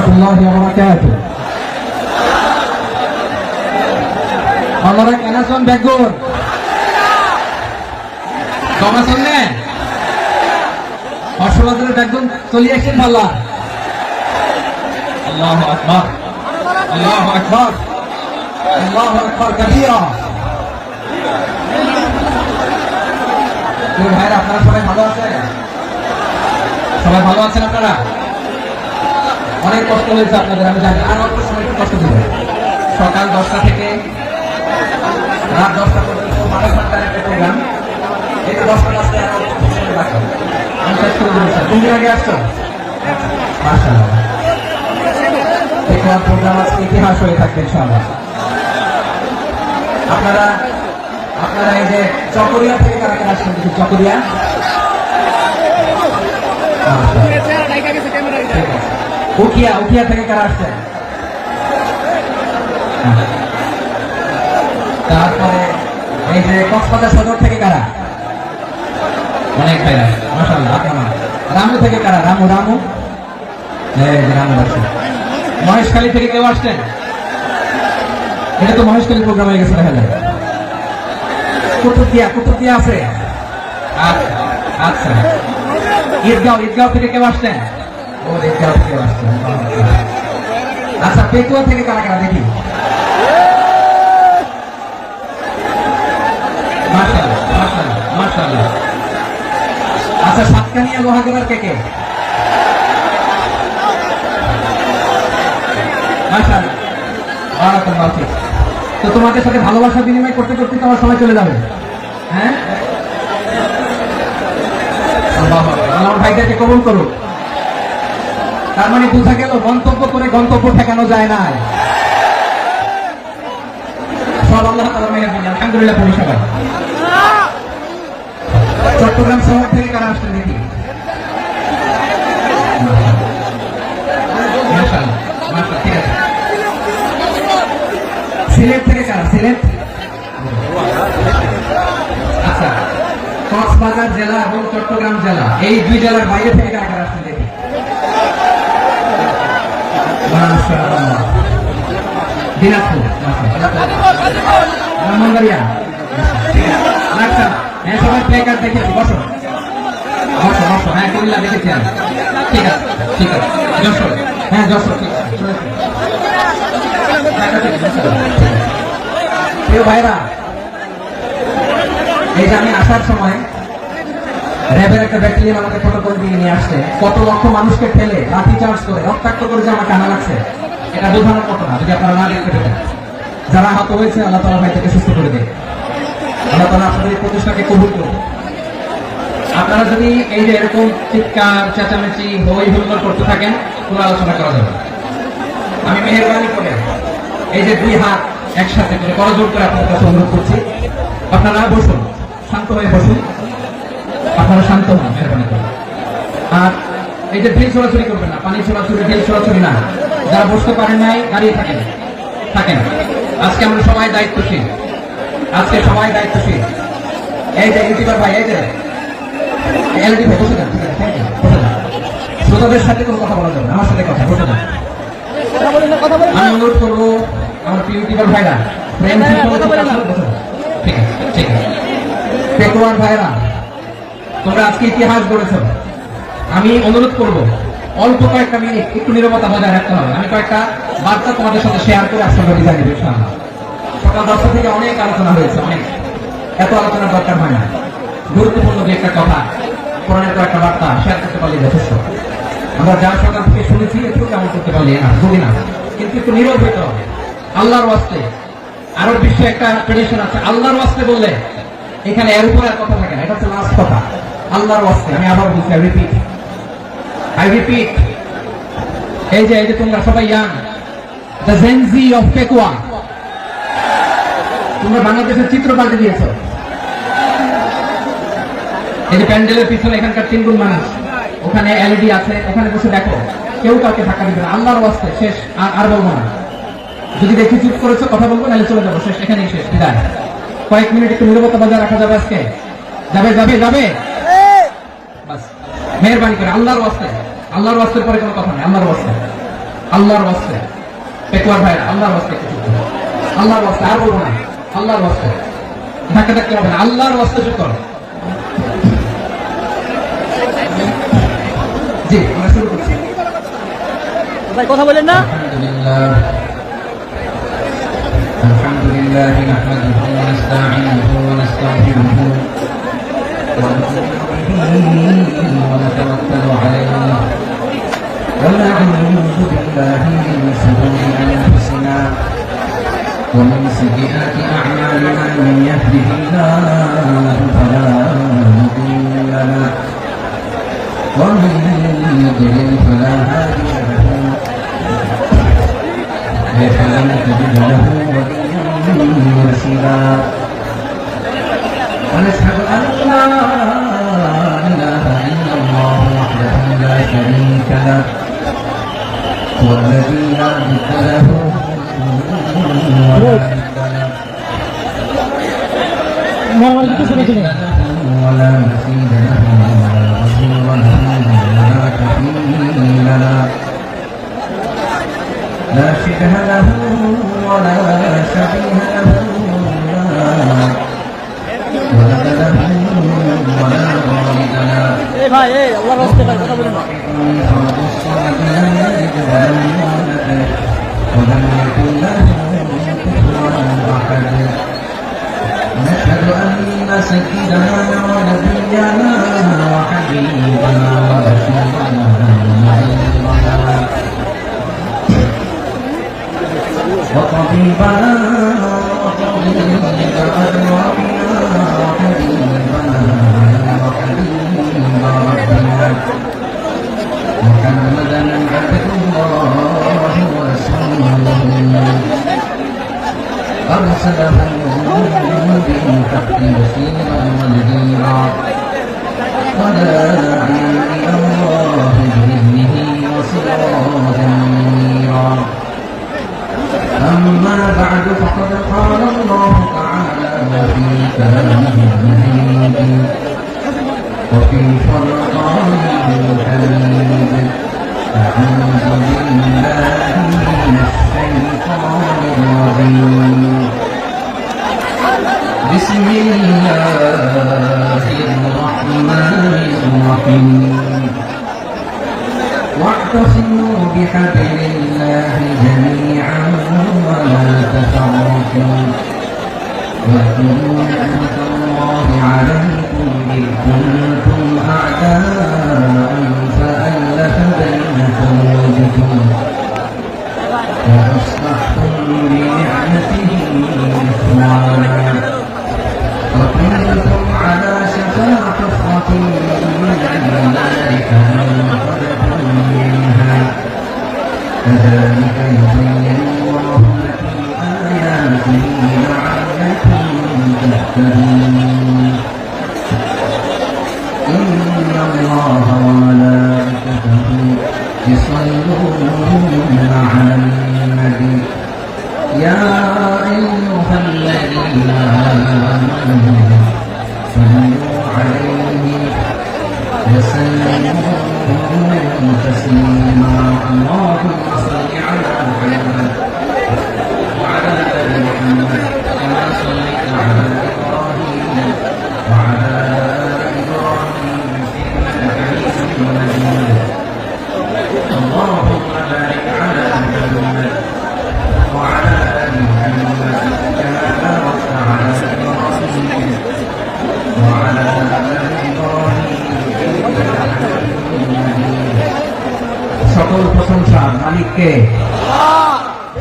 warahmatullahi wabarakatuh. Orang enason bagur. Thomas onne. Ashwaladur bagun solution balla. Allahu akbar. Allahu akbar. Allahu akbar kabira. তো ভাইরা আপনারা সবাই ভালো আছেন? সবাই ভালো আছেন আপনারা? অনেক কষ্ট হয়েছে আপনাদের, আমি জানি। আর অল্প সময় একটু কষ্ট দিবে। সকাল 10টা থেকে রাত 10টা পর্যন্ত 12 ঘন্টার একটা প্রোগ্রাম। এই তো 10টা বাজতে আর অল্প সময় বাকি। আমি শেষ করে দিচ্ছি। কোন দিন আগে আসছো? মাশাআল্লাহ। এই প্রোগ্রাম আজকে ইতিহাস হয়ে থাকবে ইনশাআল্লাহ। আপনারা এই যে চকরিয়া থেকে কারা কারা আসছেন? চকরিয়া উখিয়া থেকে কারা আসছেন? তারপরে এই যে কক্সবাজার সদর থেকে কারা? অনেক ভাইরা মাশাআল্লাহ। রামু থেকে কারা? রামু আসছে। মহেশখালী থেকে কেউ আসছেন? এটা তো মহেশখালী প্রোগ্রাম হয়ে গেছে দেখা যায়। কুতুবদিয়া আছে। আচ্ছা ঈদগাঁও থেকে কেউ আসছেন? ও ঈদগাঁও থেকে আসছেন। আচ্ছা পেকুয়া থেকে কারা কারা দেখি? মাশাআল্লাহ। আচ্ছা সাতকানিয়া লোহাগড়ার কে? মাশাআল্লাহ। বারাকাল্লাহু ফিক। তো তোমাদের সাথে ভালোবাসা বিনিময় করতে করতে তোমার সময় চলে যাবে। হ্যাঁ, আল্লাহ ভাইটাকে কবুল করুক। তার মানে বোঝা গেল মন্তব্য করে গন্তব্য ঠেকানো যায় না। সব আল্লাহ তাআলার মেহেরবানি। আলহামদুলিল্লাহ পড়ি সবাই। চট্টগ্রাম শহর থেকে কারা আসছেন দেখি? মাশাআল্লাহ, ঠিক আছে। সিলেট থেকে কারা? সিলেট। আচ্ছা কক্সবাজার জেলা এবং চট্টগ্রাম জেলা, এই দুই জেলার বাইরে থেকে কারা কারা আসছেন দেখি? মাশাআল্লাহ। দিনাজপুর, ব্রাহ্মণবাড়িয়া। আচ্ছা হ্যাঁ, সবাই প্লে কার্ড দেখেছি। বসো। হ্যাঁ কুমিল্লা দেখেছি আমি। ঠিক আছে। যশোর। হ্যাঁ যশোর, ঠিক আছে। প্রিয় ভাইরা, এই যে আমি আসার সময় র্যাবের একটা ব্যাটালিয়ন আমাকে ফটোকল দিয়ে নিয়ে আসছে। কত লক্ষ মানুষকে ফেলে লাঠি চার্জ করে রক্তাক্ত করে যে আমার কানা লাগছে, এটা বোঝানোর মতো না যদি আপনারা না দেখতে পেতেন। যারা আহত হয়েছে আল্লাহ তাআলা ভাইটাকে সুস্থ করে দেয়। আল্লাহ তাআলা আপনাদের এই প্রচেষ্টাকে কবুল করুন। আপনারা যদি এই যে এরকম চিৎকার চেঁচামেচি হই হুল্লোড় করতে থাকেন, কোনো আলোচনা করা যাবে। আমি মেহেরবানি করে এই যে দুই হাত একসাথে করে করজোড় করে আপনাদের কাছে অনুরোধ করছি, আপনারা বসুন, শান্ত হয়ে বসুন। আপনারা শান্ত হন মেহেরবানি করে। আর এই যে ঢিল ছোড়াছুড়ি করবেন না, পানি ছোড়াছুড়ি, ঢিল ছোড়াছুড়ি না। যারা বসতে পারেন নাই দাঁড়িয়ে থাকেন। আজকে আমরা সবাই দায়িত্বশীল। এই যে ইউটিউবার ভাই, এই যে এলডি ভাই, বসে যান। শ্রোতাদের সাথে কোনো কথা বলা যাবে না, আমার সাথে কথা। বসে যান। আমি অনুরোধ করবো আমার ইউটিউবার ভাইরা, ঠিক আছে। পেকুয়ার ভাইরা, তোমরা আজকে ইতিহাস গড়েছ। আমি অনুরোধ করবো অল্প কয়েকটা মিনিট একটু নীরবতা বজায় রাখতে হবে। আমি কয়েকটা বার্তা তোমাদের সাথে শেয়ার করে আজকে আমরা বিদায় নেব ইনশাআল্লাহ। সকাল 10টা থেকে অনেক আলোচনা হয়েছে, এত আলোচনার দরকার হয় না। গুরুত্বপূর্ণ যে একটা কথা, কোরআনের কয়েকটা বার্তা শেয়ার করতে পারলে যথেষ্ট। আমরা যা সকাল থেকে শুনেছি একটু কেমন করতে পারলে না, বুঝি না, কিন্তু একটু নীরব হইতে হবে। আল্লাহর ওয়াস্তে, আরব বিশ্বে একটা ট্রেডিশন আছে, আল্লাহর ওয়াস্তে বললে এখানে এর উপরে আর কথা থাকে না। এটা হচ্ছে লাস্ট কথা, আল্লাহর ওয়াস্তে। আমি আবার বলছি, I repeat, এই যে তোমরা সবাই young, the Gen Z of Pekua, তোমরা বাংলাদেশের চিত্র পাল্টে দিয়েছ। এই যে প্যান্ডেলের পিছনে এখানকার 3 গুণ মানুষ, ওখানে এলইডি আছে, ওখানে বসে দেখো, কেউ কাউকে ধাক্কা দিবে না। আল্লাহর ওয়াস্তে শেষ, আর বলবো না। যদি দেখি চুপ করেছো, কথা বলবো, নাহলে চলে যাবো, শেষ, এখানেই শেষ, বিদায়। কয়েক মিনিট একটু নীরবতা বজায় রাখা যাবে আজকে? যাবে। বাস, মেহেরবানি করে আল্লাহর ওয়াস্তে পরে কোনো কথা নেই। আল্লাহর ওয়াস্তে আল্লাহর ওয়াস্তে পেকুয়ার ভাইরা, আল্লাহর ওয়াস্তে কিছু করো, আল্লাহর ওয়াস্তে, আর বলবো না, আল্লাহর ওয়াস্তে ধাক্কা ধাক্কা হবে না, আল্লাহর ওয়াস্তে চুপ করো। জি, আমরা শুরু করছি। ভাই কথা বলেন না। الحمد لله نحمده ونستعينه ونستغفره ونؤمن به ونتوكل عليه ونعوذ بالله من شرور انفسنا ومن سيئات اعمالنا من يهده الله فلا مضل له ومن يضلل فلا هادي له فلن تجد له وليا مرشدا ونشهد ان لا اله الا الله وحده لا شريك له والذي لا ضد له ولا ند له ولا مثيل له ولا غفور له ولا كفيل له لا شبه له ولا شبيه له ولا ولد له ولا والد له ভাই আল্লাহর রাস্তায় ভাই কথা বলেন না। فرد الصمد لم يلد ولم يولد ولم يكن له كفوا احد نشهد ان سيدنا ونبينا وحبيبنا ورسولنا ونبينا وطبيبنا وطبيب أدوابنا وحبيبنا وحبيب ربنا محمدا عبد الله ورسوله أرسله بالحق بشيرا ونذيرا وداعيا إلى الله بإذنه وسراجا منيرا أما بعد فقد قال الله تعالى في كلامه المجيد وفي فرقانه الحميد أعوذ بالله من الشيطان الرجيم بسم الله الرحمن الرحيم واعتصموا بحبل الله جميعا ولا تفرقوا واذكروا نعمة الله عليكم إذ كنتم أعداء فألف بين قلوبكم فأصبحتم بنعمته إخوانا وكنتم على شفا حفرة من النار فأنقذكم منها كذلك يبين الله لكم آياته لعلكم تهتدون إن الله وملائكته يصلون على النبي يا أيها الذين آمنوا صلوا عليه وسلموا تسليما اللهم صل على محمد وعلى آل محمد كما صليت على إبراهيم وعلى آل إبراهيم إنك حميد مجيد اللهم بارك على محمد وعلى آل محمد كما باركت على إبراهيم وعلى آل إبراهيم সকল প্রশংসা মালিককে,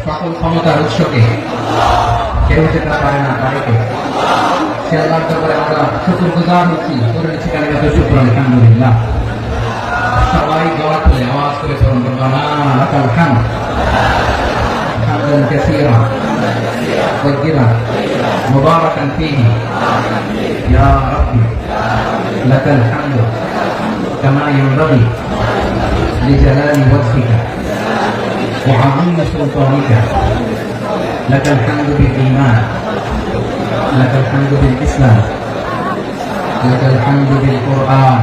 সকল ক্ষমতার উৎসকে, কেউ যেতে পারে না তারিখে সে আল্লাহর দরবারে আমরা শুকরগুজার হচ্ছি, করে নিচ্ছি কালিমাতুল শুকর আলহামদুলিল্লাহ। সবাই গলা তুলে আওয়াজ করে স্মরণ করবো না লাকাল হামদ হামদান কাসীরা طيبا مباركا فيه يا ربي لك الحمد كما ينبغي لجلال وجهك وعظيم سلطانك لك الحمد بالإيمان لك الحمد بالإسلام لك الحمد بالقرآن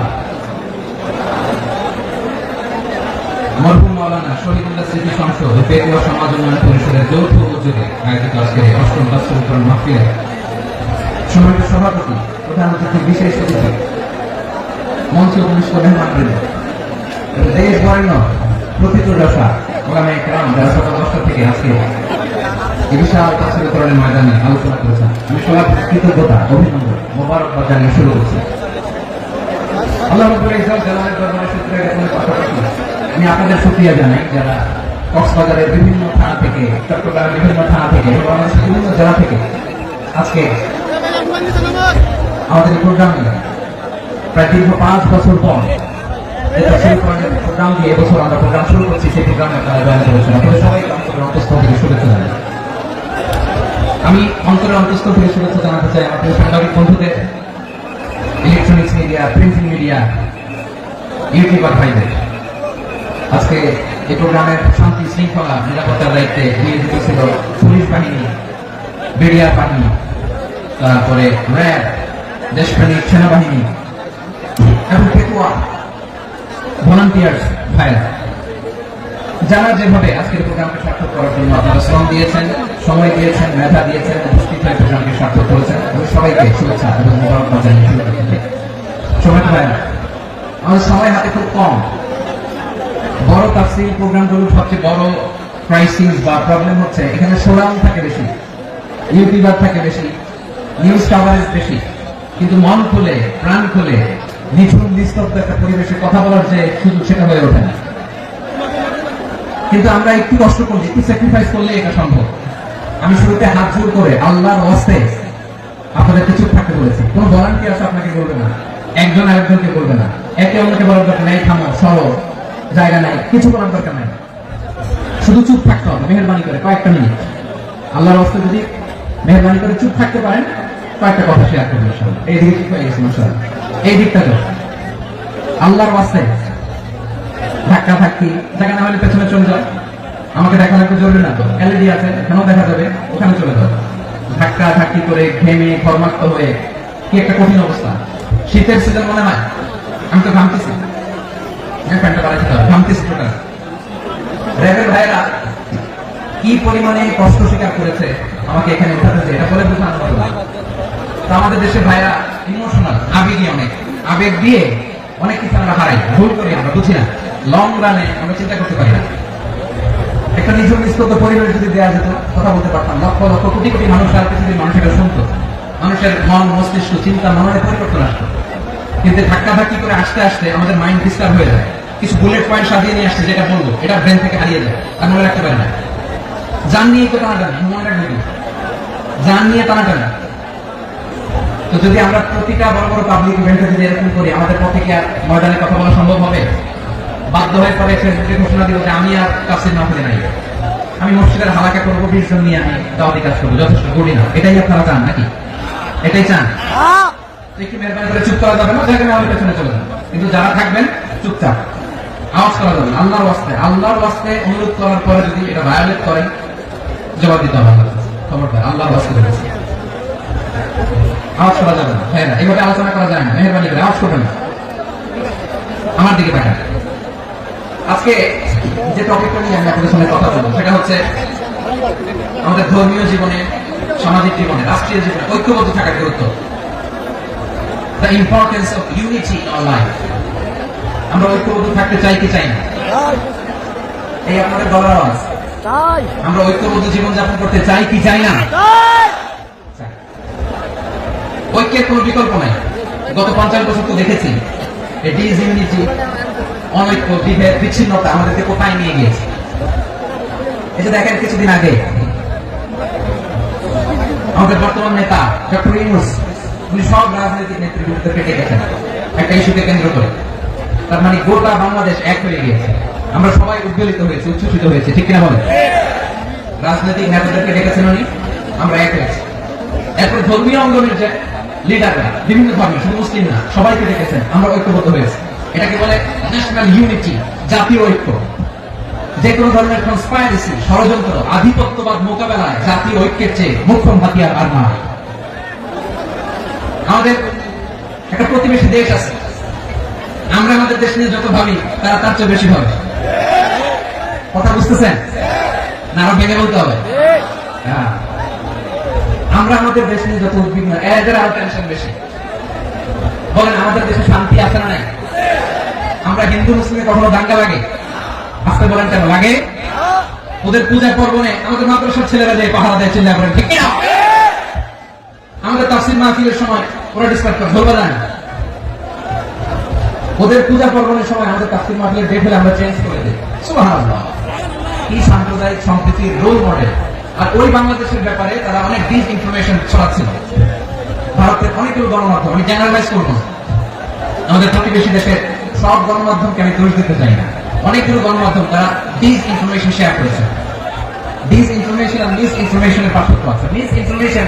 مرحوم মাওলানা শহীদুল্লাহ স্মৃতি সংসদ ও পেকুয়া সমাজ উন্নয়ন পরিষদের যৌথ উদ্যোগে আয়োজিত আজকের এই অষ্টম বাৎসরিকরণ মাহফিলে সম্মানিত সভাপতি, প্রধান অতিথি, বিশেষ অতিথি, মঞ্চে উপবিষ্ট মেহমানবৃন্দ, দেশ বরেণ্য প্রথিতযশা ওলামা ইকরাম যারা সকাল 10টা থেকে আজকে এই বিশাল বাৎসরিকরণের ময়দানে আলোচনা করেছেন, আমি সবার কৃতজ্ঞতা, অভিনন্দন, মোবারকবাদ জানিয়ে শুরু করছি। আল্লাহ রাব্বুল ইজ্জত জালালের দরবারে শুকরিয়া জ্ঞাপনের পাশাপাশি আমি আপনাদের শুকরিয়া জানাই যারা কক্সবাজারের বিভিন্ন থানা থেকে, চট্টগ্রামের বিভিন্ন থানা থেকে, বাংলাদেশের বিভিন্ন জেলা থেকে আজকে আমাদের এই প্রোগ্রামে প্রায় দীর্ঘ 5 বছর পর প্রোগ্রাম দিয়ে এবছর আমরা প্রোগ্রাম শুরু করছি, সেই প্রোগ্রামে আপনারা জয়েন করেছেন। আপনাদের সবাইকে অন্তরের অন্তঃস্থল থেকে শুভেচ্ছা জানাই। আমি অন্তরের অন্তঃস্থল থেকে শুভেচ্ছা জানাতে চাই আমাদের সাংবাদিক বন্ধুদের, electronics media, printing media, YouTuber ভাইদের। আজকে এই প্রোগ্রামের শান্তি শৃঙ্খলা নিরাপত্তার দায়িত্বে নিয়োজিত ছিল পুলিশ বাহিনী, বিডিআর বাহিনী, তারপরে র্যাব, দেশপ্রেমিক সেনাবাহিনী এবং পেকুয়া ভলান্টিয়ার্স ভাইরা, যারা যেভাবে আজকের প্রোগ্রামকে সার্থক করার জন্য আপনারা শ্রম দিয়েছেন, সময় দিয়েছেন, মেধা দিয়েছেন, উপস্থিত হয়ে প্রোগ্রামকে সার্থক করেছেন, আমি সবাইকে শুভেচ্ছা এবং মোবারকবাদ জানিয়ে শুরু করতে চাই। সময় ভাইরা, আমাদের সময় হাতে খুব কম। বড় তাফসীর প্রোগ্রামগুলোর সবচেয়ে বড় ক্রাইসিস বা প্রবলেম হচ্ছে এখানে শোনাম থাকে বেশি, ইউটিউবার থাকে বেশি, নিউজ কাভারেজ বেশি, কিন্তু মন খুলে, প্রাণ খুলে, নিঝুম নিস্তব্ধ একটা পরিবেশে কথা বলার যে সুযোগ, সেটা হয়ে ওঠে না। কিন্তু আমরা একটু কষ্ট করলে, একটু স্যাক্রিফাইস করলে এটা সম্ভব। আমি শুরুতে হাত জোর করে আল্লাহর ওয়াস্তে আপনাদেরকে চুপ থাকতে বলেছি। কোন ভলান্টিয়ার্স আপনাকে বলবে না, একজন আরেকজনকে বলবে না, একে অন্যকে বলার দরকার নাই, থামো, সরো, জায়গা নাই, কিছু করার দরকার নাই, শুধু চুপ থাকতে হবে মেহেরবানি করে কয়েকটা মিনিট। আল্লাহর ওয়াস্তে যদি মেহেরবানি করে চুপ থাকতে পারেন, কয়েকটা কথা শেয়ার করবেন। এই দিকে ঠিক হয়ে গেছে মাশাআল্লাহ, এই দিকটা তো আল্লাহর ওয়াস্তে ধাক্কা ধাক্কি জায়গা না হলে পেছনে চলে যাও, আমাকে দেখা লাগবে জরুরি না তো, এলইডি আছে এখানেও দেখা যাবে, ওখানে চলে যাও। ধাক্কা ধাক্কি করে ঘেমে ঘর্মাক্ত হয়ে কি একটা কঠিন অবস্থা। শীতের সিজন মনে হয়, আমি তো ঘামতেছি, প্যান্টটা বাড়াইতে হবে, ঘামতেছি টোটাল। র্যাবের ভাইরা কি পরিমাণে কষ্ট স্বীকার করেছে আমাকে এখানে উঠাতে, এটা বলে বোঝানো হবে না। তো আমাদের দেশের ভাইরা ইমোশনাল, আবেগী, অনেক আবেগ দিয়ে অনেক কিছু আমরা হারাই, ভুল করি, আমরা বুঝি না, লং রানে আমরা চিন্তা করতে পারি না। একটা নিঝুম নিস্তব্ধ পরিবেশ যদি দেওয়া যেত, কথা বলতে পারতাম, লক্ষ লক্ষ কোটি কোটি মানুষ আর পৃথিবীর মানুষ এটা শুনতো, মানুষের মন, মস্তিষ্ক, চিন্তা, মনের পরিবর্তন আসতো। কিন্তু ধাক্কা ধাক্কি করে আসতে আসতে আমাদের মাইন্ড ডিস্টার্ব হয়ে যায়। কিছু বুলেট পয়েন্ট সাজিয়ে নিয়ে আসছে, যেটা বলবো এটা ব্রেন থেকে হারিয়ে যায়, আর মনে রাখতে পারে না। জান নিয়ে তো টানাটানি, মনে রাখবে, জান নিয়ে টানাটানি। তো যদি আমরা প্রতিটা বড় বড় পাবলিক ইভেন্টে যদি এরকম করি, আমাদের পক্ষে কি আর ময়দানে কথা বলা সম্ভব হবে? বাধ্য হয়ে পরে ফেসবুকে ঘোষণা দিব যে আমি আর তাফসীর মাহফিলে নাই, আমি মসজিদের হালাকা করবো, 20 জন নিয়ে আমি দাওয়াতি কাজ করবো, যথেষ্ট করি না। এটাই আপনারা চান নাকি? এটাই চান? একটু মেহরবানি করে চুপ করা যাবে না, জায়গা না হলে পেছনে চলে যাবে। কিন্তু যারা থাকবেন চুপচাপ, আওয়াজ করা যাবে না। আল্লাহর ওয়াস্তে, আল্লাহর ওয়াস্তে অনুরোধ করার পরে যদি এটা ভায়োলেট করেন, জবাব দিতে হবে আল্লাহর কাছে। খবরদার, আল্লাহর ওয়াস্তে বলেছি, আওয়াজ করা যাবে না। হ্যাঁ, এইভাবে আলোচনা করা যায় না, মেহরবানি করে আওয়াজ করবেন না। আমার দিকে তাকান। আজকে যে টপিকটা নিয়ে আমি আপনাদের সঙ্গে কথা বলবো, সেটা হচ্ছে আমাদের ধর্মীয় জীবনে, সামাজিক জীবনে, রাষ্ট্রীয় জীবনে ঐক্যবদ্ধ থাকার গুরুত্ব, the importance of unity in our life। আমরা ঐক্যবদ্ধ থাকতে চাই কি চাই না? এই আপনাদের গলার আওয়াজ। আমরা ঐক্যবদ্ধ জীবন যাপন করতে চাই কি চাই না? ঐক্যের কোন বিকল্প নাই। গত 50 বছর তো দেখেছি এই ডিসইউনিটি, অনৈক্য, বিভেদ, বিচ্ছিন্নতা আমাদেরকে কোথায় নিয়ে গিয়েছে। এই যে দেখেন, কিছুদিন আগে আমাদের বর্তমান নেতা ডক্টর ইউনূস, উনি সব রাজনৈতিক নেতৃবৃন্দকে ডেকেছেন একটা ইস্যুকে কেন্দ্র করে। তার মানে গোটা বাংলাদেশ এক হয়ে গিয়েছে, আমরা সবাই উদ্বেলিত হয়েছে, উচ্ছ্বসিত হয়েছে, ঠিক কিনা বলেন? রাজনৈতিক নেতাদেরকে ডেকেছেন উনি, আমরা এক হয়েছি। এরপর ধর্মীয় অঙ্গনের যে লিডাররা, বিভিন্ন ধর্মের, শুধু মুসলিম না, সবাইকে ডেকেছেন, আমরা ঐক্যবদ্ধ হয়েছি। এটাকে বলে ন্যাশনাল ইউনিটি, জাতীয় ঐক্য। যে কোনো ধরনের কনস্পাইরেসি, ষড়যন্ত্র, আধিপত্যবাদ মোকাবেলায় জাতীয় ঐক্যের চেয়ে মুখ্যম হাতিয়ার আর না। আমাদের একটা প্রতিবেশী দেশ আছে, আমরা আমাদের দেশ নিয়ে যত ভাবি, তারা তার চেয়ে বেশি ভাবে। কথা বুঝতেছেন না? আরো ভেঙে বলতে হবে। হ্যাঁ, আমরা আমাদের দেশ নিয়ে যত উদ্বিগ্ন, এদের আরো টেনশন বেশি। বলেন আমাদের দেশে শান্তি আছে না নাই? আমরা হিন্দু মুসলিমে কখনো দাঙ্গা লাগে? আজকে বলেন কেন লাগে? ওদের পূজা পর্বণে আমাদের মাদ্রাসার ছেলেরা যায় পাহারা দেয়, চিল্লা করে, ঠিক কিনা? আমাদের তাফসীর মাহফিলের সময় ওরা ডিসকাস করে, বলবো না ওদের পূজা পর্বণের সময় আমাদের তাফসীর মাহফিলের ডেট হলে আমরা চেঞ্জ করে দিই। সুবহানাল্লাহ, কি সাম্প্রদায়িক সম্প্রীতির রোল মডেল। আর ওই বাংলাদেশের ব্যাপারে তারা অনেক ডিস ইনফরমেশন ছড়াচ্ছিল। ভারতের অনেকগুলো গণমাধ্যম, আমি জেনারেলাইজ করবো, আমাদের প্রতিবেশী দেশের সব গণমাধ্যমকে আমি দোষ দিতে চাই না, অনেকগুলো গণমাধ্যম তারা ডিস ইনফরমেশন শেয়ার করেছে। ডিস ইনফরমেশন আর মিস ইনফরমেশনের পার্থক্য আছে। মিস ইনফরমেশন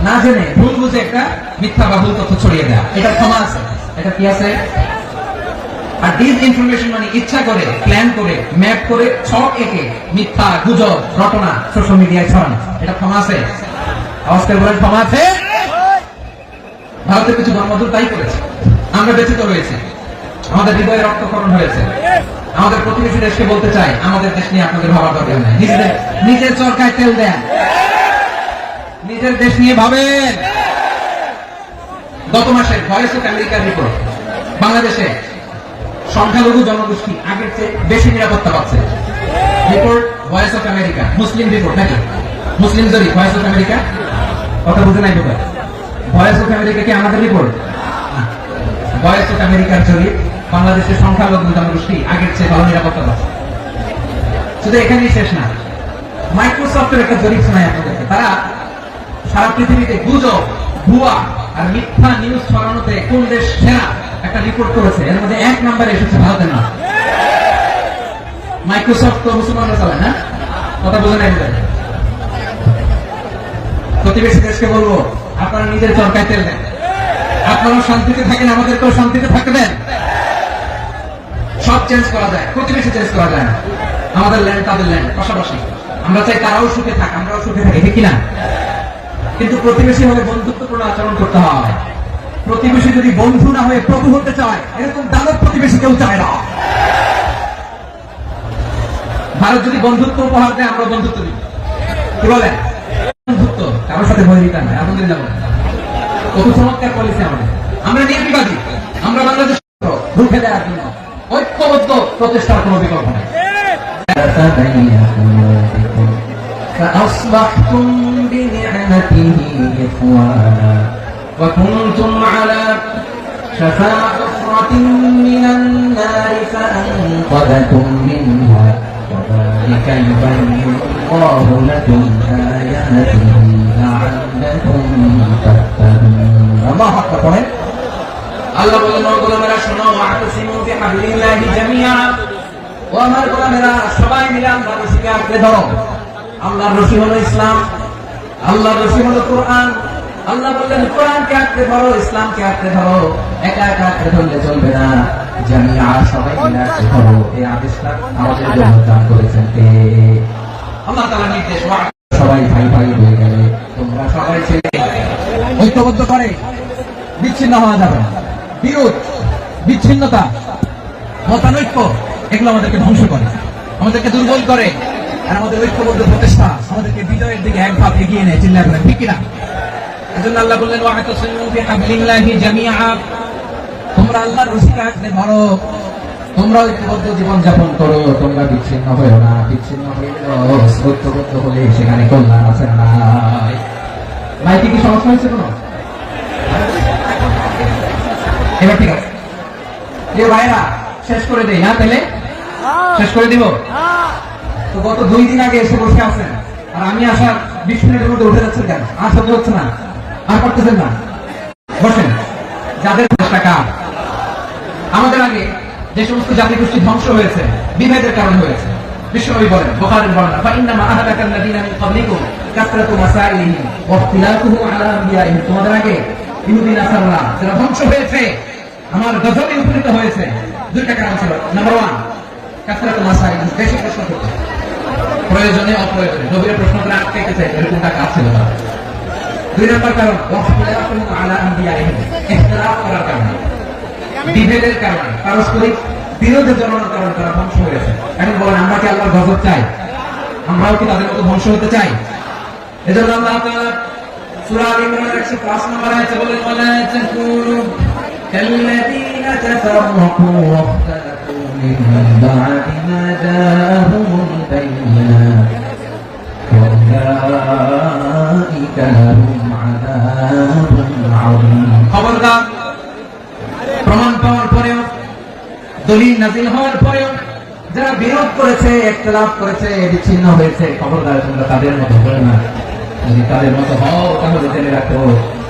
না জেনে ভুল বুঝে একটা মিথ্যা বা ভুল তথ্য ছড়িয়ে দেওয়া, এটা ক্ষমা আছে, এটা কি আছে। আর ডিস ইনফরমেশন মানে ইচ্ছা করে, প্ল্যান করে, ম্যাপ করে, ছক এঁকে মিথ্যা, গুজব, রটনা সোশ্যাল মিডিয়ায় ছড়ানো, এটা ক্ষমা আছে। আওয়াজ করে বলেন ক্ষমা আছে। ভারতের কিছু গণমাধ্যম তাই করেছে, আমরা ব্যথিত হয়েছি, আমাদের হৃদয়ে রক্তক্ষরণ হয়েছে। আমাদের প্রতিবেশী দেশকে বলতে চাই, আমাদের দেশ নিয়ে আপনাদের ভাবার দরকার নেই। নিজের চরকায় তেল দেন, নিজের দেশ নিয়ে ভাবেন। গত মাসে ভয়েস অফ আমেরিকার রিপোর্ট, বাংলাদেশে সংখ্যালঘু জনগোষ্ঠী আগের চেয়ে বেশি নিরাপত্তা পাচ্ছে। Report voice of America, Muslim report নাকি মুসলিম জরিপ, ভয়েস অফ আমেরিকা। কথা বুঝে নাই বোধ হয়। ভয়েস অফ আমেরিকা কি আমাদের রিপোর্ট? ভয়েস অফ আমেরিকার জরিপ, বাংলাদেশের সংখ্যালঘু জনগোষ্ঠী আগের চেয়ে ভালো নিরাপত্তা পাচ্ছে। শুধু এখানেই শেষ না, মাইক্রোসফটের একটা জরিপ শোনায় আপনাদেরকে। তারা সারা পৃথিবীতে গুজব, ভুয়া আর মিথ্যা নিউজ ছড়ানোতে কোন দেশ সেরা একটা রিপোর্ট করেছে। এর মধ্যে 1 নম্বরে এসেছে ভারতের নাম। মাইক্রোসফট তো মুসলমানরা চালায় না, কথা বোঝা নাই। প্রতিবেশী দেশকে বলবো, আপনারা নিজের চরকায় তেল দেন, আপনারা শান্তিতে থাকেন, আমাদেরকেও শান্তিতে থাকতে দেন। সব চেঞ্জ করা যায়, প্রতিবেশী চেঞ্জ করা যায় না। আমাদের ল্যান্ড তাদের ল্যান্ড, পাশাপাশি আমরা চাই তারাও সুখে থাক, আমরাও সুখে থাকি, ঠিক কিনা? কিন্তু প্রতিবেশী হলে বন্ধুত্বপূর্ণ আচরণ করতে হয়। প্রতিবেশী যদি বন্ধু না হয়ে প্রভু হতে চায়, এরকম দানব প্রতিবেশী কেউ চায় না। ভারত যদি বন্ধুত্ব উপহার দেয়, আমরা বন্ধুত্ব দিই, কি বলেন? বন্ধুত্ব কারোর সাথে ভয় দিতে হয়, আলহামদুলিল্লাহ। কত চমৎকার পলিসি আমাদের। আমরা নির্বিবাদী, আমরা বাংলাদেশ রুখে দেওয়ার জন্য ঐক্যবদ্ধ প্রচেষ্টার কোনো বিকল্প নেই। فأصبحتم بنعمته إخوانا وكنتم على شفا حفرة من النار فأنقذكم منها كذلك يبين الله لكم آياته لعلكم تهتدون. الله أكبر. আল্লাহ বলেন, ও গোলামেরা শোনো, ওয়াতাসিমু বিহাবলিল্লাহি জামিআ, ও আমার গোলামেরা সবাই মিলে আল্লাহর রশিকে আঁকড়ে ধরো। আল্লাহর রশি হলো ইসলাম, আল্লাহর রশি হলো কোরআন। আল্লাহ বললেন কোরআনকে আঁকড়ে ধরো, ইসলামকে আঁকড়ে ধরো। একা একা আঁকড়ে ধরলে চলবে না, জামিআ সবাই মিলে আঁকড়ে ধরো। এই আদেশটা আমাদের জন্য দান করেছেন কে? আল্লাহ তাআলার নির্দেশ। সবাই ভাই ভাই হয়ে গেলে তোমরা সবাই ছেলে ঐক্যবদ্ধ করে বিচ্ছিন্ন হওয়া যাবে না। বিরোধ, বিচ্ছিন্নতা, মতানৈক্য এগুলো আমাদেরকে ধ্বংস করে, আমাদেরকে দুর্বল করে। আর আমাদের ঐক্যবদ্ধ প্রচেষ্টা আমাদেরকে বিজয়ের দিকে এক ধাপ এগিয়ে নেয়, চিল্লা করে, ঠিক কিনা? এজন্য আল্লাহ বললেন, ওয়াতাসিমু বিহাবলিল্লাহি জামিআ, তোমরা আল্লাহর রশিকে আঁকড়ে ধরো, তোমরা ঐক্যবদ্ধ জীবন যাপন করো, তোমরা বিচ্ছিন্ন হয়েও না। বিচ্ছিন্ন হইলেও ঐক্যবদ্ধ হলে সেখানে কল্যাণ আছে না। মাইকে কি সমস্যা হয়েছে কোনো? এবার ঠিক আছে ভাইরা, শেষ করে দেই না? তাহলে শেষ করে দিব। তো গত 2 দিন আগে এসে বসে আছেন, আর আমি আসার 20 মিনিটের মধ্যে উঠে যাচ্ছেন কেন? আর সহ্য হচ্ছে না, আর পারতেছেন না, বসেন। যাদের টাকা আমাদের আগে যে সমস্ত জাতি গোষ্ঠী ধ্বংস হয়েছে, বিভেদের কারণ হয়েছে, বিশ্বনবী বলেন, বুখারীর বর্ণনা, ফাইন্নামা আহলাকাল লাযীনা মিন ক্বাবলিকুম কাসরাতু মাসাইলিহিম ওয়া ইখতিলাফুহুম আলা আনবিয়াইহিম, তোমাদের আগে ইহুদি নাসারা যারা ধ্বংস হয়েছে, আমার গজবে উপনীত হয়েছে, 2টা কারণ ছিল। নাম্বার 1, কাসরাতু মাসাইলিহিম, বেশি প্রশ্ন করতে, প্রয়োজনে অপ্রয়োজনে নবীর প্রশ্ন করে আটকে গেছে, এরকমটা কাজ ছিল না। 2 নম্বর কারণ, ওয়া ইখতিলাফুহুম আলা আনবিয়াইহিম, ইখতিলাফ করার কারণে, বিভেদের কারণে, পারস্পরিক বিরোধে জড়ানোর কারণে তারা ধ্বংস হয়েছে। এখন বলেন আমরা কি আল্লাহর গজব চাই? আমরাও কি তাদের মতো ধ্বংস হতে চাই? এজন্য আল্লাহ তাআলা সূরা আল ইমরানের 105 নম্বর আয়াতে বলেন ওয়ালা তাকুনু কাল্লাযীনা তাফাররাকু ওয়াখতালাফু মিন বা'দি মা জাআহুমুল বায়িনাত ওয়াউলাইকা লাহুম আযাবুন আযীম। খবরদার, প্রমাণ পাওয়ার পরেও, দলিল নাযিল হওয়ার পরেও যারা বিরোধ করেছে, ইখতিলাফ করেছে, বিচ্ছিন্ন হয়েছে, খবরদার তোমরা তাদের মতো হবে না। যদি তাদের মতো হও তাহলে জেনে রাখো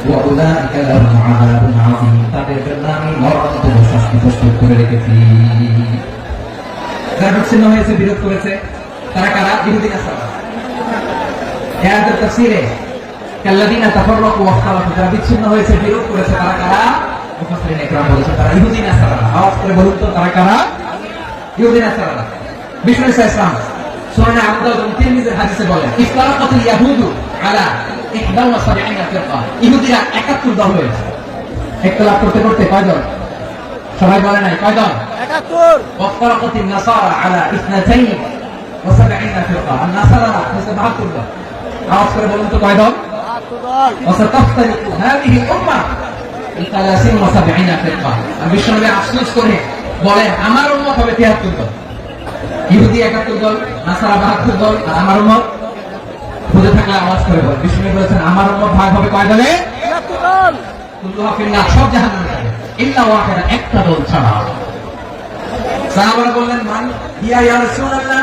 ওয়াউলাইকা লাহুম আযাবুন আযীম, তাদের জন্য আমি মরণান্তর শাস্তি প্রস্তুত করে রেখেছি। যারা বিচ্ছিন্ন হয়েছে, বিরোধ করেছে, তারা কারা? ইহুদি নাসারা। এই আয়াতের তাফসীরে কাল্লাযীনা তাফাররাকু ওয়াখতালাফু, যারা বিচ্ছিন্ন হয়েছে, বিরোধ করেছে, তারা কারা? মুফাসসিরিন ইকরাম বলেছেন তারা ইহুদি নাসারা। আওয়াজ করে বলুন তো তারা কারা? ইহুদি নাসারা। বিষ্ণু ইসলাম সূরা আবু দাউদ এবং তিরমিজির হাদিসে বলেন ইফতারাকাতুল ইয়াহুদু আলা 71 ফিরকা, ইহুদিরা 71 দল হয়েছে। ইখতিলাফ করতে করতে কয়জন? সবাই বলে নাই কয়জন? 71। ওয়াফতারাকাতুন নাসারা আলা 72 ফিরকা, আর নাসারা হচ্ছে 72 দল। আওয়াজ করে বলুন তো কয়জন? 72 দল। ওয়াসাতাফতারিকু হাযিহি উম্মাহ ইলা 73 ফিরকা। আর বিশ্বনবী আফসোস করে বলেন আমার উম্মত হবে 73 দল। ইহুদি 71 দল, নাসারা 72 দল, আর আমার উম্মত বুঝে থাকলে আওয়াজ করে বল। বিষ্ণু বলেছেন আমার উম্মত ভাগ হবে কয় দলে? 73 দল। কুল্লুহা ফিন্নার, সব জাহান্নামে যাবে ইল্লা ওয়াহিদা, একটা দল ছাড়া। সাহাবারা বললেন মান ইয়া ইয়া রাসূলুল্লাহ,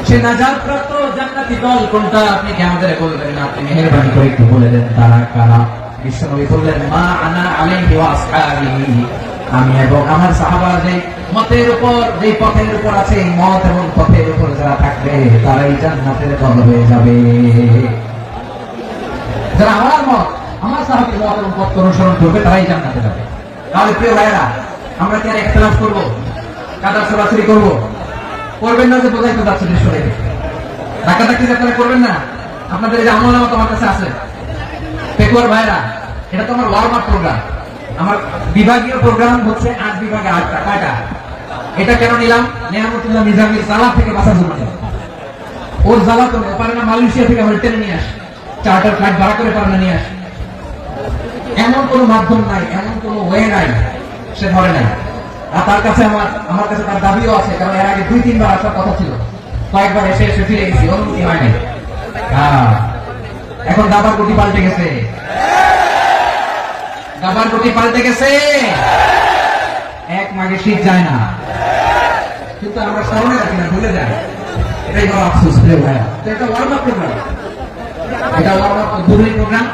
সে নাজাত প্রাপ্ত জান্নাতি দল কোনটা? আপনি কি আমাদের বলবেন না? আপনি মেহেরবানি করে একটু বলে দেন তারা কারা। বিশ্বনবী বললেন মা আনা আলাইহি ওয়া আসহাবি, আমি এবং আমার সাহাবারা যে মতের উপর, যে পথের উপর আছে, এই মত এবং পথের উপর যারা থাকবে তারাই জান্নাতের দল হয়ে যাবে। যারা আমার মত, আমার সাহাবীর মত এবং পথ অনুসরণ করবে তারাই জান্নাতে যাবে। তাহলে প্রিয় ভাইরা, আমরা কি আর ইখতিলাফ করব? কাদা ছড়াছড়ি করব? করবেন না যে বোঝাইতে যাচ্ছে দৃশ্য দেখে। ডাকাডাকি যাত্রা করবেন না। আপনাদের এই যে আমলনামা তোমার কাছে আছে পেকুয়ার ভাইরা, এটা তো আমার ওয়ার্ম আপ প্রোগ্রাম। আমার বিভাগীয় প্রোগ্রাম হচ্ছে 8 বিভাগে 8টা। কয়টা? এটা কেন নিলাম? নেয়ামতুল্লাহ নিজামীর জালা থেকে বাঁচার জন্য। ওর জালা তো পারে না মালয়েশিয়া থেকে আমার টেনে নিয়ে আসে, চার্টার ফ্লাইট ভাড়া করে পারে না নিয়ে আসে। এমন কোনো মাধ্যম নাই, এমন কোনো ওয়ে নাই, সে ধরে নাই। আর তার কাছে আমার কাছে তার দাবিও আছে, কারণ এর আগে 2-3 বার আসার কথা ছিল, কয়েকবার এসে ফিরে গেছি, অনুমতি হয় নাই। এখন দাবার গুটি পাল্টে গেছে, দাবার গুটি পাল্টে গেছে। এক মাঘে শীত যায় না, কিন্তু আমরা স্মরণে রাখি না, ভুলে যাই। এটাই বড় আফসোস প্রিয় ভাইয়া। তো এটা ওয়ার্ম আপ প্রোগ্রাম, এটা ওয়ার্ম আপ উদ্বোধনী প্রোগ্রাম,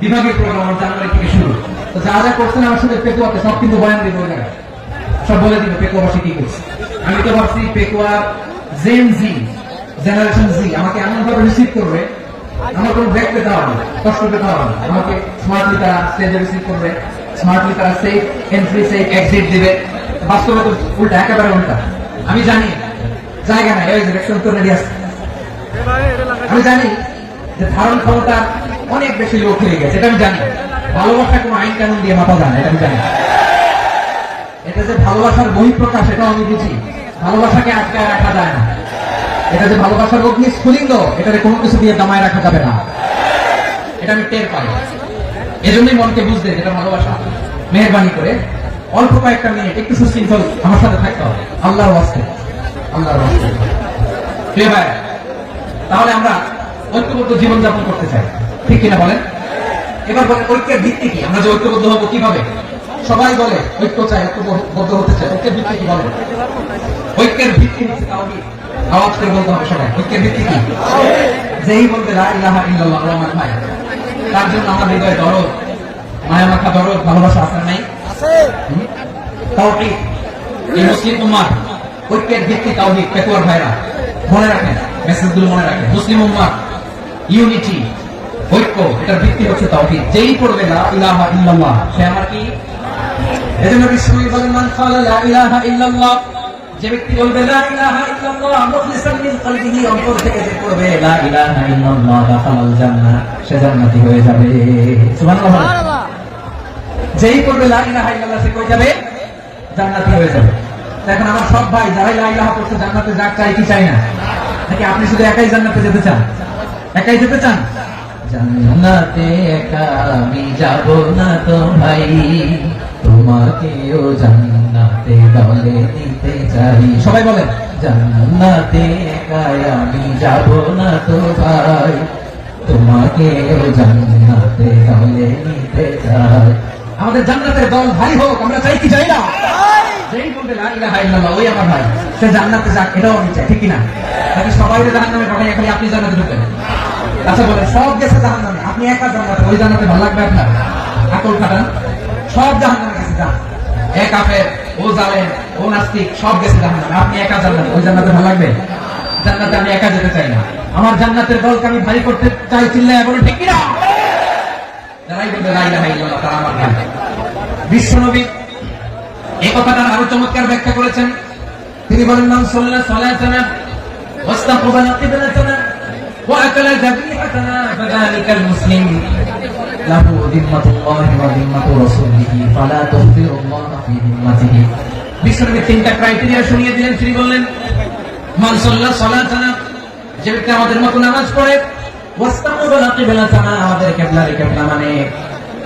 বিভাগীয় প্রোগ্রাম আমার জানুয়ারি থেকে শুরু। তো যা যা করছেন আমার সাথে পেকুয়াতে সব কিন্তু বয়ান দিব, সব বলে দিব পেকুয়াবাসী কি করছে। আমি তো ভাবছি পেকুয়ার জেন জি, জেনারেশন জি আমাকে এমন ভাবে রিসিভ করবে, আমার কোনো ব্রেক পেতে হবে না, কষ্ট পেতে হবে না। আমাকে স্মার্টলি তারা স্টেজে রিসিভ করবে, স্মার্টলি তারা সেফ এন্ট্রি, সেফ এক্সিট দিবে। বাস্তবে তো উল্টা, একেবারে উল্টা। আমি জানি জায়গা নাই, এই ডিরেকশন তো রেডি আছে। আমি জানি যে ধারণ ক্ষমতা অনেক বেশি লোক হয়ে গেছে, এটা আমি জানি। ভালোবাসা কোনো আইন কানুন দিয়ে মাপা যায় না, এটা আমি জানি। এটা যে ভালোবাসার বহিঃপ্রকাশ, এটাও আমি বুঝি। ভালোবাসাকে আটকায় রাখা যায় না। এটা যে ভালোবাসার অগ্নি স্ফুলিঙ্গ, এটাকে কোনো কিছু দিয়ে দামায় রাখা যাবে না, এটা আমি টের পাই। এজন্যই মনকে বুঝতে, যেটা ভালোবাসা, মেহেরবানি করে অল্প কয়েকটা মিনিট একটু সুশৃঙ্খল আমার সাথে থাকতে হবে, আল্লাহর ওয়াস্তে, আল্লাহর ওয়াস্তে। প্রিয় ভাই, তাহলে আমরা ঐক্যবদ্ধ জীবনযাপন করতে চাই, ঠিক কিনা বলেন? এবার বলেন ঐক্যের ভিত্তি কি? আমরা যে ঐক্যবদ্ধ হবো কিভাবে? সবাই বলে ঐক্য চাই, ঐক্যবদ্ধ হতে চাই। ঐক্যের ভিত্তি কি বলেন? ঐক্যের ভিত্তি হচ্ছে তাওহীদ। আওয়াজ করে বলতে হবে সবাই, ঐক্যের ভিত্তি কি? যেই বলবে লা ইলাহা ইল্লাল্লাহ আমার ভাই, তার জন্য আমার হৃদয়ে দরদ, মায়া মাখা দরদ, ভালোবাসা আছে নাই? আছে। তাওহীদ। এই মুসলিম উম্মাহ ঐক্যের ভিত্তি তাওহীদ। পেকুয়ার ভাইরা মনে রাখেন, মেসেজগুলো মনে রাখেন। মুসলিম উম্মাহ ইউনিটি, ঐক্য, এটার ভিত্তি হচ্ছে তাওহীদ। যেই পড়বে লা ইলাহা ইল্লাল্লাহ, সে আমার কি? এজন্য বিশ্বনবী বলেন মান ক্বালা লা ইলাহা ইল্লাল্লাহ, যে ব্যক্তি বলবে লা ইলাহা ইল্লাল্লাহ মুখলিসান মিন কলবিহি, অন্তর থেকে যে পড়বে লা ইলাহা ইল্লাল্লাহ দাখালাল জান্নাহ, সে জান্নাতি হয়ে যাবে। সুবহানাল্লাহ। যেই পড়বে লা ইলাহা ইল্লাল্লাহ, সে কই যাবে? জান্নাতি হয়ে যাবে। এখন আমার সব ভাই যারাই লা ইলাহা করছে জান্নাতে যাক, চাই কি চাই না? নাকি আপনি শুধু একাই জান্নাতে যেতে চান? একাই যেতে চান? জান্নাতে একা আমি যাব না তো ভাই, তোমাকেও জান্নাতে দলে নিতে চাই। সবাই বলেন, জান্নাতে একা আমি যাব না তো ভাই, তোমাকেও জান্নাতে দলে নিতে চাই। আমাদের জান্নাতের দল ভাই হোক, আমরা চাই কি চাই না? যেই বলবে লা ইলাহা ইল্লাল্লাহ ওই আমার ভাই, সে জান্নাতে যাক, এটাও আমি চাই, ঠিক কি না? নাকি সবাই জাহান্নামে পাঠাই, খালি আপনি জান্নাতে ঢুকবেন? আচ্ছা বলেন, সব গেছে জাহান্নামে, আপনি একা জান্নাতে, ওই জান্নাতে ভালো লাগবে আপনার? আকল খাটান, সব জাহান্নামে গেছে, যান। এ কাফের, ও জালেম, ও নাস্তিক, সব গেছে জাহান্নামে, আপনি একা জান্নাতে, ওই জান্নাতে ভালো লাগবে? জান্নাতে আমি একা যেতে চাই না, আমার জান্নাতের দলকে আমি ভাই করতে চাই, চিল্লায় বলেন ঠিক কি না? যারাই বলবে লা ইলাহা ইল্লাল্লাহ তারা আমার ভাই। বিশ্বনবী এই কথাটা আরো চমৎকার ব্যাখ্যা করেছেন। তিনি বলেন, মান সাল্লা সালাতানা ওয়াস্তাকবালা কিবলাতানা ওয়া আকালা যাবিহাতানা ফাযালিকাল মুসলিম লাহু যিম্মাতুল্লাহি ওয়া যিম্মাতু রাসূলিহি ফালা তুযিরুল্লাহ ফি যিম্মাতিহি। বিশ্বনবী তিনটা ক্রাইটেরিয়া শুনিয়ে দিলেন। তিনি বললেন, মান সাল্লা সালাতানা, যে ব্যক্তি আমাদের মতো নামাজ পড়ে, ওয়াস্তাকবালা কিবলাতানা, আমাদের কিবলার কিবলা মানে,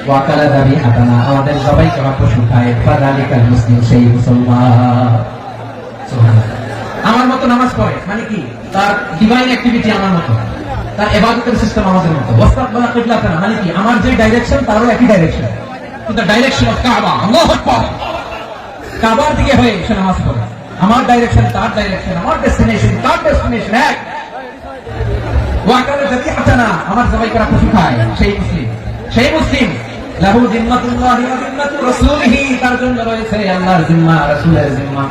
ওয়াকালা যাবিহাতানা, আমাদের সবাই করা পশু খায়, ফাযালিকাল মুসলিম, সেই মুসলমান। সুবহানাল্লাহ। আমার মতো নামাজ পড়ে মানে কি? তার ডিভাইন অ্যাক্টিভিটি আমার মতো, তার ইবাদতের সিস্টেম আমাদের মতো। ওয়াস্তাকবালা কিবলাতানা মানে কি? আমার যে ডাইরেকশন তারও একই direction, to the direction of কাবা। আল্লাহু আকবার। কাবার দিকে হয়ে সে নামাজ পড়ে, আমার ডাইরেকশন তার ডাইরেকশন, আমার ডেস্টিনেশন তার ডেস্টিনেশন এক। ওয়াকালা যাবিহাতানা, আমার জবাই করা পশু খায়, সেই মুসলিম, সেই মুসলিম। লাহু যিম্মাতুল্লাহি ওয়া যিম্মাতু রাসূলিহি, তার জন্য রয়েছে আল্লাহর জিম্মা, রাসূলের জিম্মা।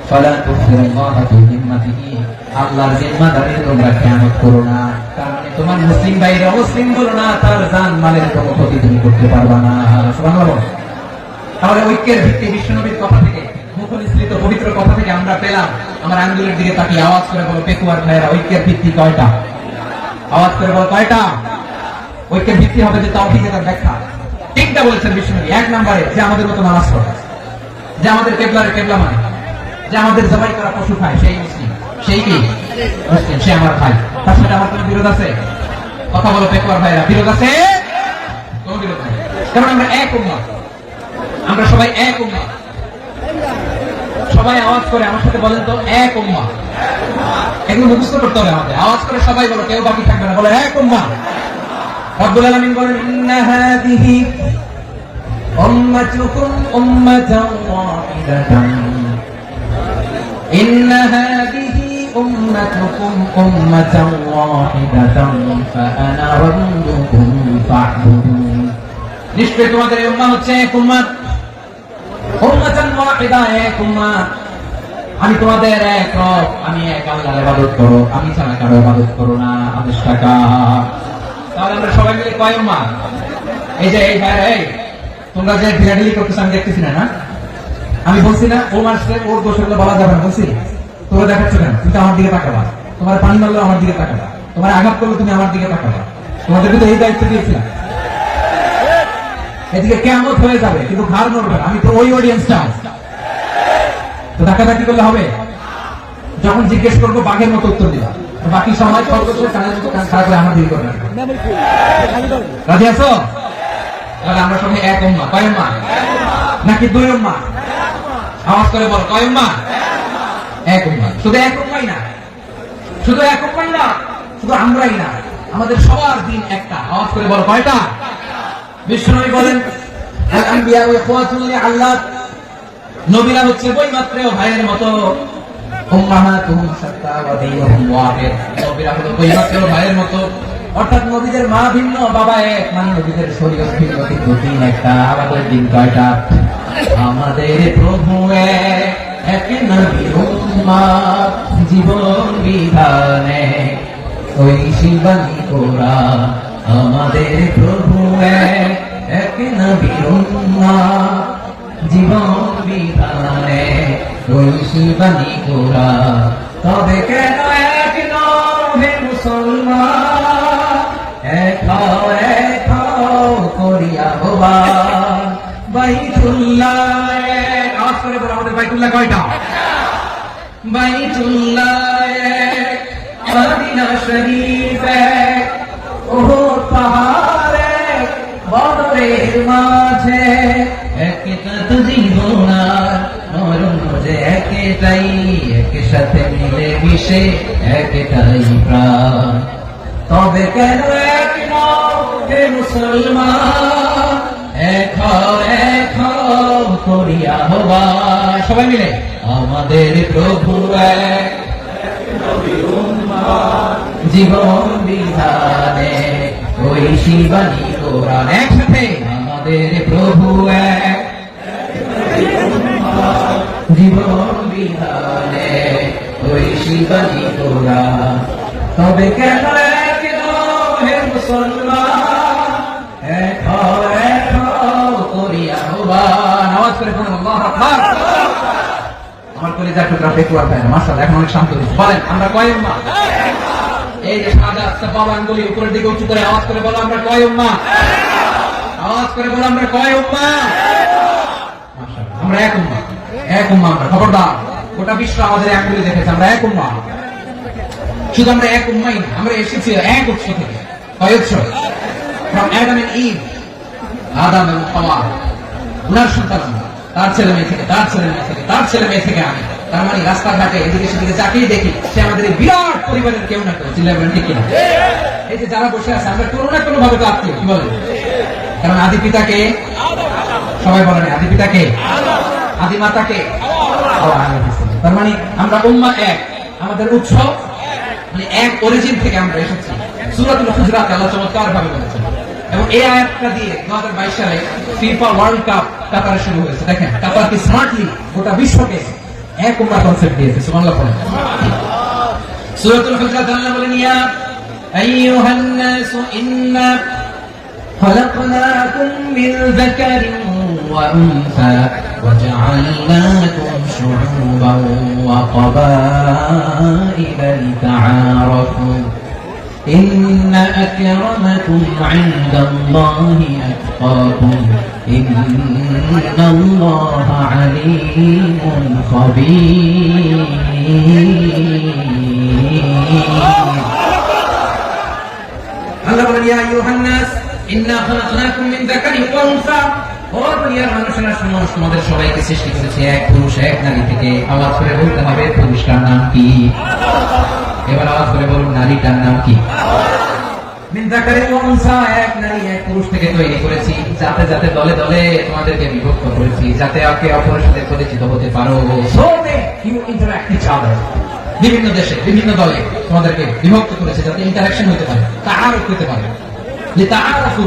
ফালা তুযিরুল্লাহ ফি যিম্মাতিহি, আল্লাহর জিম্মাদারি তোমরা খেয়ানত করো না। তার মানে তোমার মুসলিম ভাইরা মুসলিম বলো না, তার জান মালের কোনো ক্ষতি তুমি করতে পারবা না। সুবহানাল্লাহ। তাহলে ঐক্যের ভিত্তি বিশ্বনবীর কথা থেকে, মুখনিসৃত পবিত্র কথা থেকে আমরা পেলাম। আমার আঙ্গুলের দিকে তাকিয়ে আওয়াজ করে বলো পেকুয়ার ভাইরা, ঐক্যের ভিত্তি কয়টা? আওয়াজ করে বলো কয়টা? ঐক্যের ভিত্তি হবে যে তাওহীদের ব্যাখ্যা। তিনটা বলেছেন বিশ্বনবী। এক নম্বরে, যে আমাদের মতো নামাজ পড়ে, যে আমাদের কেবলারে কেবলা মানে, যে আমাদের জবাই করা পশু খায়, সেই মুসলিম। সেই কি? মুসলিম, সে আমার ভাই। তার সাথে আমার কোনো বিরোধ আছে? কথা বলো পেকুয়ার ভাইরা, বিরোধ আছে? কোনো বিরোধ নেই, কারণ আমরা এক উম্মাহ, আমরা সবাই এক উম্মাহ। সবাই আওয়াজ করে আমার সাথে বলেন তো, এক উম্মাহ। এগুলো মুখস্থ করতে হবে আমাদের। আওয়াজ করে সবাই বলো, কেউ বাকি থাকবে না, বলে এক উম্মাহ। রব্বুল আলামিন বলেন, ইন্না হাযিহি উম্মাতুকুম উম্মাতান ওয়াহিদাতান, ইন্না হাযিহি উম্মাতুকুম উম্মাতান ওয়াহিদাতান ফাআনা রাব্বুকুম ফা'বুদুন। নিশ্চয় তোমাদের এই উম্মাহ হচ্ছে এক উম্মাহ, উম্মাতান ওয়াহিদা, এক উম্মাহ। আমি তোমাদের এক রব, আমি এক আল্লাহর ইবাদত করো, আমি ছাড়া কারো ইবাদত করো না। আদেশ টাকা। তাহলে আমরা সবাই মিলে কয় উম্মাহ? এই যে এই ভাই, এই তোমরা যে ভিড়াডিলি করতেছ আমি দেখতেছি না, না? আমি বলছি না ও মারছে, ওর দোষ হলে বলা যাবে না, বলছি? তোমরা দেখাচ্ছ কেন? তুমি তো আমার দিকে তাকাবা। তোমার পানি মারলো আমার দিকে তাকাবা, তোমার আঘাত করলো তুমি আমার দিকে তাকাবা। তোমাদেরকে তো এই দায়িত্ব দিয়েছিলাম। এদিকে কিয়ামত হয়ে যাবে কিন্তু ঘাড় নড়বে না, আমি তো ওই অডিয়েন্সটা। তো ধাক্কাধাক্কি করলে হবে? যখন জিজ্ঞেস করবো বাঘের মতো উত্তর দিবা, বাকি সময় খরগোশের কানের মতো কান খাড়া করে আমার দিকে করবে। রাজি আছো? তাহলে আমরা সবাই এক উম্মাহ। কয় উম্মাহ? নাকি দুই উম্মাহ? আওয়াজ করে বল, কয় উম্মাহ? এক উম্মাহ। শুধু এক উম্মাহই না, শুধু এক উম্মাহই না, শুধু আমরাই না, আমাদের সবার দিন একটা। আওয়াজ করে বল, কয়টা? বিশ্বনবী বলেন, আল আনবিয়া ইখওয়াতুন লিআল্লাত, নবীরা হচ্ছে বৈমাত্রেয় ভাইয়ের মতো। উম্মাহাতুহুম শাত্তা ওয়া দীনুহুম ওয়াহিদ, নবীরা হলো বৈমাত্রেয় ভাইয়ের মতো। অর্থাৎ নবীদের মা ভিন্ন, বাবা এক, মানে নবীদের শরীয়ত ভিন্ন, কিন্তু দিন একটা। আমাদের দিন কয়টা? আমাদের প্রভু এক, এক নবীর উম্মাহ, জীবন বিধানে ঐশী বাণী কোরআন। আমাদের প্রভু এক, এক নবীর উম্মাহ, জীবন বিধানে ঐশী বাণী কোরআন। তবে কেন এক নহে মুসলমান, এক করিয়া হবা বাইতুল্লাহ। আওয়াজ করে বলো, আমাদের বাইতুল্লাহ কয়টা? বাইতুল্লাহ এক, মদিনা শরীফ এক, উহুদ পাহাড় এক, বদরের মাঝে একটা তো জীবন আর মরণ যে একটাই, একসাথে মিলে মিশে একটাই প্রাণ। তবে কেন এক নও হে মুসলমান, এক হও করিয়া আহ্বান। সবাই মিলে আমাদের প্রভু এক, জীবন বিধানে ওই শিবানী কোরআন। একসাথে আমাদের প্রভু এক, জীবন বিধানে ওই শিবানী কোরআন। তবে কেন এক নও হে মুসলমান, এক হও করিয়া আহ্বান। আওয়াজ করে বলুন আল্লাহু আকবার। আমার কলিজার টুকরা পেকুয়ার ভাই মাশাআল্লাহ এখন অনেক শান্ত হয়েছে। বলেন আমরা কয় উম্মাহ? এই যে সাদা সাফা আঙ্গুলি উপরের দিকে উঁচু করে আওয়াজ করে বলো আমরা কয় উম্মাহ? আওয়াজ করে বলো আমরা কয় উম্মাহ? মাশাআল্লাহ আমরা এক উম্মাহ, এক উম্মাহ আমরা। খবরদার, গোটা বিশ্ব আমাদের আঙ্গুলি দেখেছে আমরা এক উম্মাহ। শুধু আমরা এক উম্মাই না, আমরা এসেছি এক উৎস থেকে। কয় উৎস? from Adam and Eve, আদম এবং হাওয়া, উনার সন্তান, তার ছেলে মেয়ে থেকে, তার ছেলে মেয়ে থেকে, তার ছেলে মেয়ে থেকে আমি। তার মানে রাস্তাঘাটে এদিকে সেদিকে যাকেই দেখি সে আমাদের এই বিরাট পরিবারের কেউ না কেউ। চিল্লাবেন ঠিক কিনা? এই যে যারা বসে আছে আমরা কোনো না কোনো ভাবে তো আত্মীয়, কি বলেন? কারণ আদি পিতাকে সবাই বলেন, আদি পিতাকে, আদি মাতাকে। তার মানে আমরা উম্মাহ এক, আমাদের উৎস মানে এক অরিজিন থেকে আমরা এসেছি। সূরাতুল হুজরাত আল্লাহ চমৎকার ভাবে বলেছেন। এবং এই আয়াতটা দিয়ে 2022 সালে ফিফা ওয়ার্ল্ড কাপ কাতারে শুরু হয়েছে। দেখেন কাতার কি স্মার্টলি গোটা বিশ্বকে এক উম্মাহ কনসেপ্ট দিয়েছে। সুবহানাল্লাহ পড়েন। সূরাতুল হুজরাত আল্লাহ বলেন ইয়া আইয়ুহান নাস ইন্না খলাকনাকুম মিন যাকারিন ওয়া উনসা ওয়া জাআলনাকুম শুউবান ওয়া ক্বাবাইলা লিতাআরাফু إن أكرمكم عند الله أتقاكم إن الله عليم خبير الله বলেন ইয়া আইয়ুহান নাস ইন্না খালাকনাকুম মিন যাকারিন ওয়া উনসা। ও দুনিয়ার মানুষেরা শুনো, তোমাদের সবাইকে সৃষ্টি করেছে এক পুরুষ এক নারী থেকে। আওয়াজ করে বলতে হবে পুরুষটার নাম কি? এবার আওয়াজ করে বলুন নারীটার নাম কি? মিন যাকারিন ওয়া উনসা, এক নারী এক পুরুষ থেকে তৈরি করেছি। যাতে যাতে দলে দলে তোমাদেরকে বিভক্ত করেছি, যাতে একে অপরের সাথে পরিচিত হতে পারো। So you interact each other. বিভিন্ন দেশে বিভিন্ন দলে তোমাদেরকে বিভক্ত করেছে যাতে ইন্টারঅ্যাকশন হতে পারে, তাআরুফ হতে পারে। লিতাআরাফু,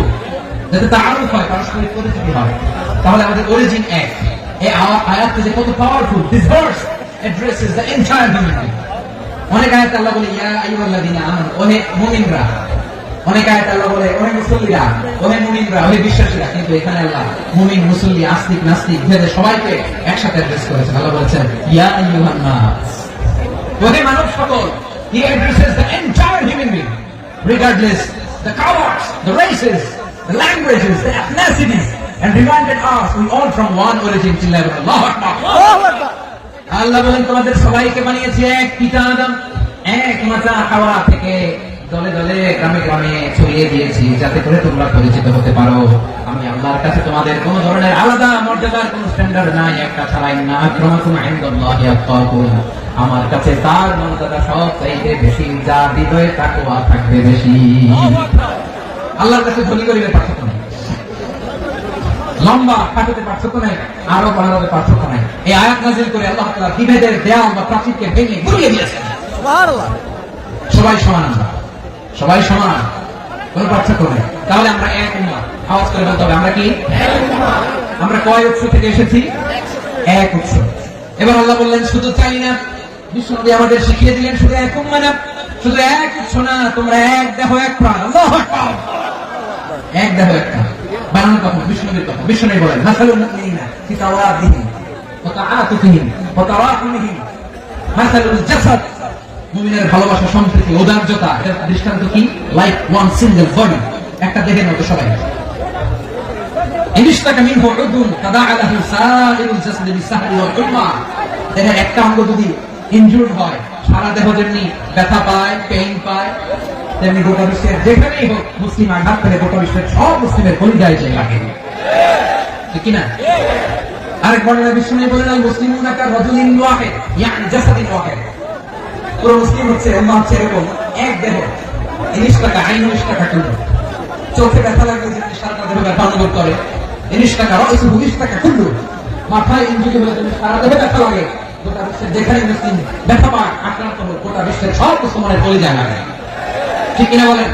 যাতে তাআরুফ হয়, পারস্পরিক পরিচিতি হয়। তাহলে আমাদের অরিজিন এক। এই আয়াতটা যে কত powerful. This verse addresses the entire humanity. অনেক আয়াত আল্লাহ বলে ইয়া আইয়ুহাল্লাযীনা আমানু, ওহে মুমিনরা। অনেক আয়াত আল্লাহ বলে ওহে মুসল্লিরা, ওহে মুমিনরা, ওহে বিশ্বাসীরা। কিন্তু এখানে আল্লাহ মুমিন, মুসল্লি, আস্তিক, নাস্তিক ভেদে সবাইকে একসাথে অ্যাড্রেস করেছেন। আল্লাহ বলেছেন ইয়া আইয়ুহান নাস, ওহে মানব সকল। He addresses the entire human being, regardless the colors, the races, the languages, the ethnicities, and reminded us we all from one origin. Allahu Akbar, Allahu Akbar। আল্লাহ বলেন তোমাদের সবাইকে বানিয়েছি এক পিতা আদম, এক মাতা হাওয়া থেকে। দলে দলে গ্রামে গ্রামে ছড়িয়ে দিয়েছি যাতে করে তোমরা পরিচিত হতে পারো। আমি আল্লাহর কাছে তোমাদের কোন ধরনের আলাদা মর্যাদার কোন স্ট্যান্ডার্ড নাই। একটা ছাড়াই না, আক্রমাকুম ইনদাল্লাহি আতকাকুম। আমার কাছে তার মর্যাদা সব চাইতে বেশি, যার হৃদয়ে তাকওয়া থাকবে বেশি। আল্লাহর কাছে ধনী গরিবের পার্থক্য নেই, লম্বা খাটোতে পার্থক্য নাই, আরো বাড়াতে পার্থক্য নাই। এই আয়াত নাযিল করে আল্লাহ তাআলা বিভেদের দেয়াল বা প্রাচীরকে ভেঙে গুড়িয়ে দিয়েছেন। সুবহানাল্লাহ। সবাই সমান, আমরা সবাই সমান, কোনো পার্থক্য নেই। তাহলে আমরা এক উম্মাহ। আওয়াজ করে বলতে হবে আমরা কি? আমরা কয় উৎস থেকে এসেছি? এক উৎস। এবার আল্লাহ বললেন শুধু তাই না, বিশ্বনবী আমাদের শিখিয়ে দিলেন শুধু এক উম্মাহ না, শুধু এক উৎস না, তোমরা এক দেহ এক প্রাণ। আল্লাহু আকবার। এক দেহ এক প্রাণ বানানোর কথা বিষ্ণুবীর কথা। বিষ্ণু বলেন মাসালুল মুমিনিনা ফি তাওয়াদিহিম ওয়া তাআতুফিহিম ওয়া তারাহুমিহিম মাসালুল জাসাদ। মুমিনের ভালোবাসা, সম্প্রীতি, ঔদার্যতা, এর দৃষ্টান্ত কি? লাইক ওয়ান সিঙ্গেল বডি, একটা দেহের মতো সবাই। ইনশতাকা মিনহু উদুন তাদাআ লাহু সাইরুল জাসাদি বিসাহরি ওয়াল উম্মা। দেহের একটা অঙ্গ যদি ইনজুর্ড হয়, সারা দেহ যেমনি ব্যথা পায়, পেইন পায়, তেমনি গোটা বিশ্বের যেখানেই হোক মুসলিম আঘাত পেলে গোটা বিশ্বের সব মুসলিমের কলিজায় যে লাগে, ঠিক কিনা? আরেক বর্ণনা বিষ্ণু বলেন আল মুসলিমুনা কা রাজুলিন ওয়াহিদ ইয়ানি জাসাদিন ওয়াহিদ। পুরো মুসলিম হচ্ছে উম্মাহ হচ্ছে এরকম এক দেহ, 30 টাকা আইন 19 টাকা কিলো। চোখে ব্যথা লাগলে যে সারা দেহ ব্যথা অনুভব করে, 30 টাকা রাইসু 20 টাকা কিলো। মাথায় ইনজুরি হলে যদি সারা দেহ ব্যথা লাগে, গোটা বিশ্বের যেখানে মুসলিম ব্যথা পায় আক্রান্ত হোক গোটা বিশ্বের সব মুসলমানের কলিজায় লাগে, ঠিক কিনা বলেন?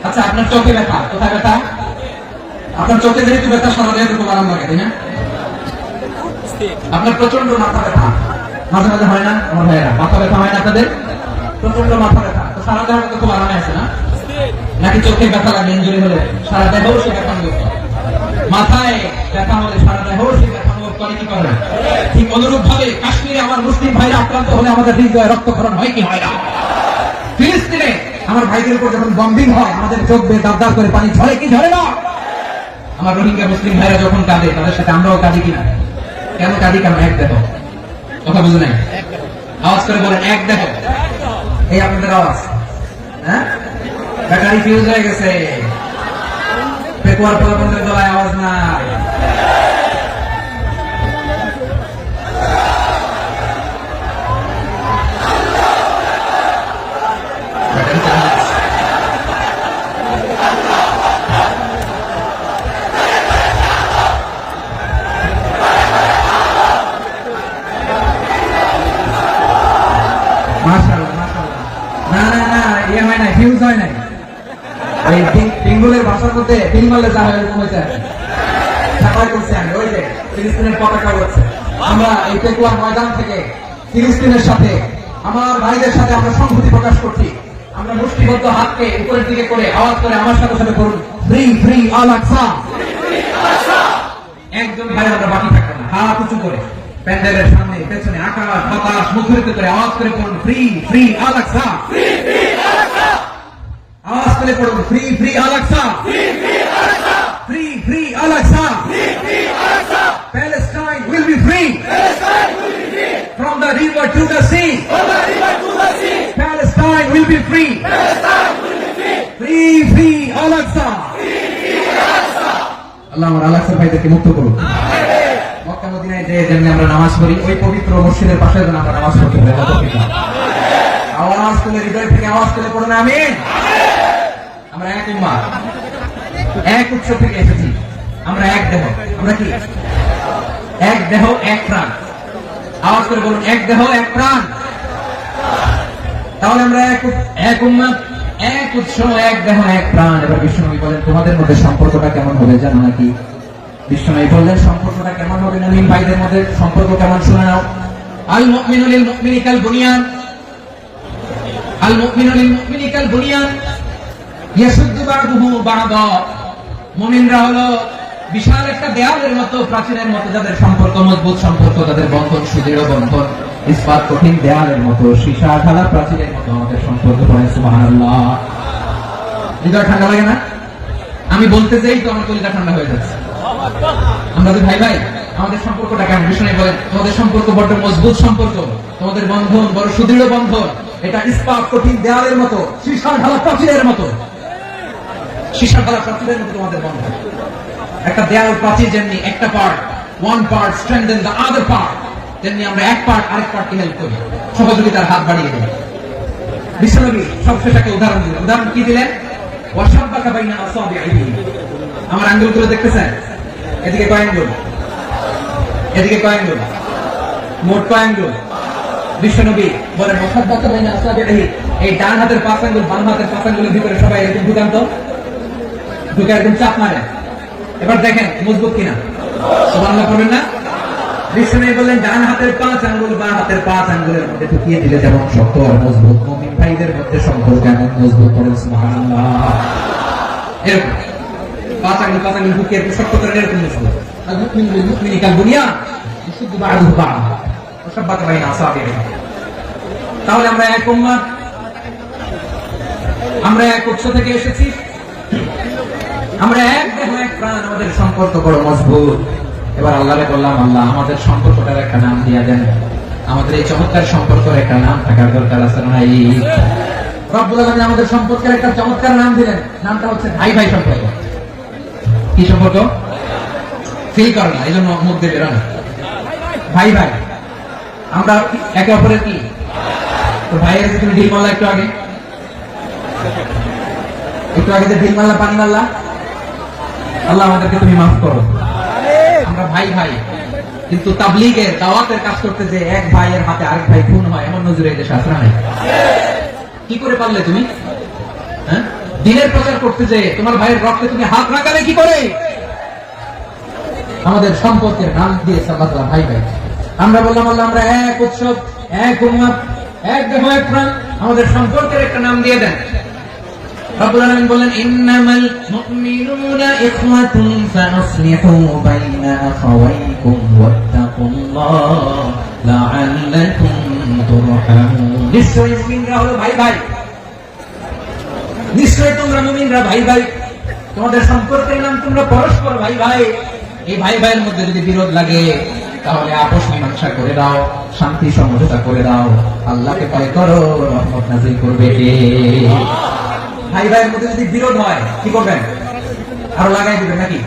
আচ্ছা, আপনার চোখে ব্যথা, কোথায় ব্যথা? আপনার চোখে যেহেতু ব্যথা সারা দেহ খুব আরাম লাগে, তাই না? আপনার প্রচন্ড মাথা ব্যথা মাঝে মাঝে হয় না? আমার ভাইয়েরা মাথা ব্যথা হয় না আপনাদের? প্রচন্ড মাথা ব্যথা, তো সারা দেহ তো খুব আরামে আছে না? নাকি চোখে ব্যথা লাগে ইনজুরি হলে সারা দেহ সে ব্যথা অনুভব করে? মাথায় ব্যথা হলে সারা দেহ সে ব্যথা অনুভব করে কি করে? ঠিক অনুরূপ ভাবে কাশ্মীরে আমার মুসলিম ভাইরা আক্রান্ত হলে আমাদের হৃদয়ে রক্তক্ষরণ হয় কি হয় না? ফিলিস্তিনে আমার ভাইদের উপর যখন বম্বিং হয় আমাদের চোখ বেয়ে দাব দাব করে পানি ঝরে কি ঝরে না? আমার রোহিঙ্গা মুসলিম ভাইরা যখন কাঁদে তাদের সাথে আমরাও কাঁদি কিনা? কেন কাঁদি? কারণ এক দেহ। কথা বুঝে নাই? আওয়াজ করে বলেন এক দেহ। এই আপনাদের আওয়াজ, হ্যাঁ? ব্যাটারি ফিউজ হয়ে গেছে, পেকুয়ার পোলাপনদের গলায় আওয়াজ নাই। ফিউজ হয় নাই। ওই বেঙ্গলের ভাষার মধ্যে তিন মারলে যা হয় এরকম হয়েছে, ছাপাই করছে আমি ওই যে ফিলিস্তিনের পতাকা উড়ছে। আমরা এই পেকুয়ার ময়দান থেকে ফিলিস্তিনের সাথে আমার ভাইদের সাথে আমরা সংহতি প্রকাশ করছি। আমরা মুষ্টিবদ্ধ হাতকে উপরের দিকে করে আওয়াজ করে আমার সাথে সাথে করুন ফ্রি ফ্রি আল আকসা। একজন ভাই আমরা বাকি থাকবো না, হাত উঁচু করে প্যান্ডেলের সামনে পেছনে আকাশ বাতাস মুখরিত করে আওয়াজ করে পড়ুন ফ্রি ফ্রি আল আকসা। আওয়াজ করে পড়ুন free free Al Aqsa, free free Al Aqsa. Palestine will be free from the river to the sea. Palestine will be free. Free free Al Aqsa. আল্লাহ আমার আল আকসা ভাইদেরকে মুক্ত করুন। মক্কা মদিনায় যে যেমনি আমরা নামাজ পড়ি ওই পবিত্র মসজিদের পাশে যেন আমরা নামাজ পড়তে পারি। আওয়াজ তুলে হৃদয় থেকে আওয়াজ তুলে পড়ুন আমিন। আমরা এক উম্মাহ, এক উৎস থেকে এসেছি, আমরা এক দেহ। আমরা কি? এক দেহ এক প্রাণ। আওয়াজ করে বলুন এক দেহ এক প্রাণ। তাহলে আমরা এক উম্মাহ, এক উৎস, এক দেহ এক প্রাণ। এবার বিশ্বনবী বলেন তোমাদের মধ্যে সম্পর্কটা কেমন হবে জানো নাকি? বিশ্বনবী বললেন সম্পর্কটা কেমন হবে? মুমিন ভাইদের মধ্যে সম্পর্ক কেমন শুনে নাও। আল মুমিনু লিল মুমিনি কাল বুনিয়ান, আল মুমিনু লিল মুমিনি কাল বুনিয়ান ইয়াশুদ্দু বা'দুহু বা'দা। মুমিনরা হলো বিশাল একটা দেয়ালের মতো, প্রাচীরের মতো, যাদের সম্পর্ক মজবুত সম্পর্ক, তাদের বন্ধন সুদৃঢ় বন্ধন, ইস্পাত কঠিন দেয়ালের মতো, সীসা ঢালা প্রাচীরের মতো আমাদের সম্পর্ক। পড়েন সুবহানাল্লাহ। হৃদয় ঠান্ডা লাগে না? আমি বলতে চাই তো আমার কলিজা ঠান্ডা হয়ে যাচ্ছে। আমরা তো ভাই ভাই, আমাদের সম্পর্কটা কেমন? বিষ্ণু বলেন তোমাদের সম্পর্ক বড় মজবুত সম্পর্ক, তোমাদের বন্ধন বড় সুদৃঢ় বন্ধন। এটা ইস্পাত কঠিন দেয়ালের মতো, সীসা ঢালা প্রাচীরের মতো, সীসা ঢালা প্রাচীরের মতো তোমাদের বন্ধন। একটা দেয়াল প্রাচীর যেমনি একটা part, one part strengthen the other part, তেমনি আমরা এক পার্ট আরেক পার্টকে হেল্প করি, সহযোগিতার হাত বাড়িয়ে দিই। বিশ্বনবী সবশেষ একটা উদাহরণ দিলেন। উদাহরণ কি দিলেন? ওয়াশাব্বাকা বাইনা আসাবিহি। আমার আঙ্গুলগুলো দেখতেছেন? এদিকে কয় আঙ্গুল? এদিকে কয় আঙ্গুল? মোট কয় আঙ্গুল? বিশ্বনবী বলেন ওয়াশাব্বাকা বাইনা আসাবিহি, এই ডান হাতের 5 আঙ্গুল বাম হাতের 5 আঙ্গুলের ভিতরে সবাই এরকম ঢুকান তো, ঢুকে একদম চাপ মারেন। এবার দেখেন মজবুত কিনা। সুবহানাল্লাহ পড়বেন না? বিষ্ণু বললেন ডান হাতের 5 আঙ্গুল বাম হাতের 5 আঙ্গুলের মধ্যে ঢুকিয়ে দিলে যেমন শক্ত আর মজবুত, মুমিন ভাইদের মধ্যে সম্পর্ক এমন মজবুত। পড়েন সুবহানাল্লাহ। এরকম 5 আঙ্গুল ঢুকিয়ে শক্ত করে এরকম মজবুত। আর মুমিন কাল বুনিয়ান ইয়াশুদ্দু বা'দুহু বা'দা ওয়াশাব্বাকা বাইনা আসাবিহি। তাহলে আমরা এক উম্মাহ, আমরা এক উৎস থেকে এসেছি, আমরা এক দেহ এক প্রাণ, আমাদের সম্পর্ক বড় মজবুত। এবার আল্লাহরে বললাম আল্লাহ আমাদের সম্পর্কটার একটা নাম দিয়া দেন। আমাদের এই চমৎকার সম্পর্কের একটা নাম থাকার দরকার আছে না? এই রব্বুল আলামিন আমাদের সম্পর্কের একটা চমৎকার নাম দিলেন, নামটা হচ্ছে ভাই ভাই সম্পর্ক। কি সম্পর্ক? ফিল করে না, এই জন্য মুখ দিয়ে বেরোয় না। ভাই ভাই, আমরা একে অপরের কি? তো ভাইয়ের যে তুমি ঢিল মারলা একটু আগে যে ঢিল মারলা, পানি মারলা, আল্লাহ আমাদেরকে তুমি মাফ করো। আমরা ভাই ভাই, কিন্তু তাবলীগের দাওয়াতের কাজ করতে যে এক ভাইয়ের হাতে আরেক ভাই খুন হয়, এমন নজরে দেশে আসরা নাই। কি করে পারলে তুমি? হ্যাঁ, দিনের প্রচার করতে যে তোমার ভাইয়ের রক্তে তুমি হাত রাখালে কি করে? আমাদের সম্পর্কের নাম দিয়েছে আল্লাহ তাআলা ভাই ভাই। আমরা বললাম আল্লাহ আমরা এক উৎসব, এক উম্মত, এক দেহ এক প্রাণ, আমাদের সম্পর্কের একটা নাম দিয়ে দেন। রব্বুল আলামিন বলেন ইন্নামাল মুমিনুনা ইখওয়াতুন ফাসলিহু বাইনা আখাওয়াইকুম ওয়াত্তাকুল্লাহ লাআল্লাকুম তুরহামুন। নিশ্চয়ই মুমিনরা হলো ভাই ভাই, নিশ্চয়ই তোমরা মুমিনরা ভাই ভাই, তোমাদের সম্পর্কের নাম তোমরা পরস্পর ভাই ভাই। এই ভাই ভাইয়ের মধ্যে যদি বিরোধ লাগে তাহলে আপোষ মীমাংসা করে দাও, শান্তি সমঝোতা করে দাও, আল্লাহকে ভয় করো, রহমত নাযিল করবে কে? ভাই ভাইয়ের মধ্যে যদি বিরোধ হয় কি করবেন? আরো লাগাই দিবেন নাকি?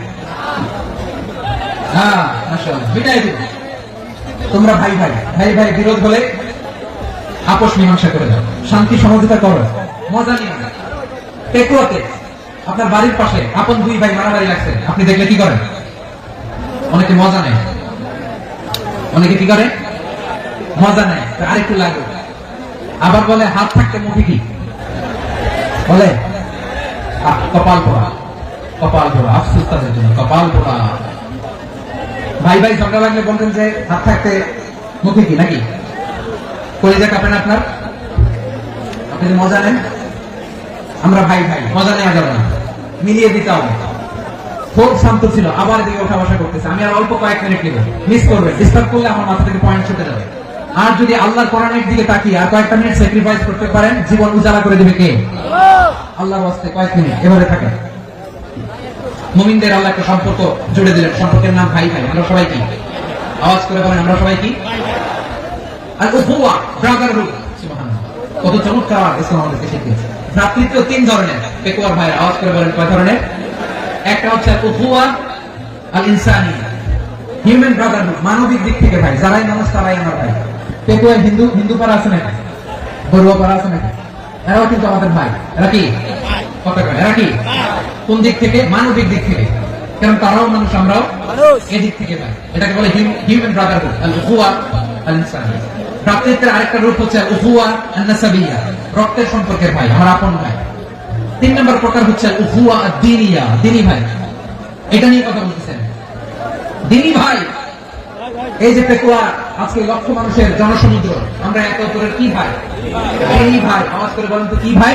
হ্যাঁ, মাশাআল্লাহ, বিদায় দিবেন। তোমরা ভাই ভাই, ভাই ভাই বিরোধ হলে আপোষ মীমাংসা করে দাও, শান্তি সমঝোতা করো, মজা নিয়ে নাও। পেকুয়াতে আপনার বাড়ির পাশে আপন দুই ভাই মারামারি লাগছে, আপনি দেখলে কি করেন? অনেকে মজা নেয়, অনেকে কি করে? মজা নেয়, আরেকটু লাগে। আবার বলে হাত থাকতে মুখে কি বলে? কপাল পোড়া, কপাল পোড়া, আফসোস তাদের জন্য, কপাল পোড়া। ভাই ভাই ঝগড়া লাগলে বলবেন যে হাত থাকতে মুখে কি, নাকি? কলিজা কাঁপেন আপনার? আপনি যে মজা নেন, আমরা ভাই ভাই, মজা নেওয়া যাবে না, মিলিয়ে দিতে হবে। খুব শান্ত ছিল, আবার এদিকে ওঠা বসা করতেছে, আমি আর অল্প কয়েক মিনিট নেব, মিস করবে, ডিস্টার্ব করলে আমার মাথা থেকে পয়েন্ট ছুটে যাবে। আর যদি আল্লাহর কোরআনের দিকে তাকিয়ে আর কয়েকটা মিনিট স্যাক্রিফাইস করতে পারেন, জীবন উজালা করে দিবে কে? আল্লাহর ওয়াস্তে কয়েক মিনিট এভাবে থাকে। মুমিনদের আল্লাহ একটা সম্পর্ক জুড়ে দিলেন, সম্পর্কের নাম ভাই ভাই। আমরা সবাই কি? আওয়াজ করে বলেন, আমরা সবাই কি? আর উখুয়া, ব্রাদারহুড। সুবহানাল্লাহ, কত চমৎকার ইসলাম আমাদেরকে শিখিয়েছে। ভ্রাতৃত্ব তিন ধরনের, পেকুয়ার ভাই আওয়াজ করে বলেন কয় ধরনের? একটা হচ্ছে উখুয়া আল ইনসানি, হিউম্যান ব্রাদারহুড, মানবিক দিক থেকে ভাই, যারাই মানুষ তারাই আমার ভাই। পেকুয়ার হিন্দু পাড়া আছে নাকি? বড়ুয়া পাড়া আছে নাকি? এরাও কিন্তু আমাদের ভাই। এরা কি? কথা কয়, এরা কি? কোন দিক থেকে? মানবিক দিক থেকে। কারণ তারাও মানুষ, আমরাও এদিক থেকে ভাই। এটাকে বলে হিউম্যান ব্রাদারহুড, আল উখুয়া আল ইনসানি। ভ্রাতৃত্বের আরেকটা রূপ হচ্ছে উখুয়া আন নাসাবিয়্যা, রক্তের সম্পর্কের ভাই, আমার আপন ভাই। তিন নম্বর প্রকার হচ্ছে উখুয়া আদ-দীনিয়া, দ্বীনি ভাই। এটা নিয়ে কথা বলতেছেন, দ্বীনি ভাই। এই যে পেকুয়া, আজকে লক্ষ মানুষের জনসমুদ্র, আমরা একে অপরের কি ভাই? দ্বীনি ভাই। আওয়াজ করে বলেন তো কি ভাই?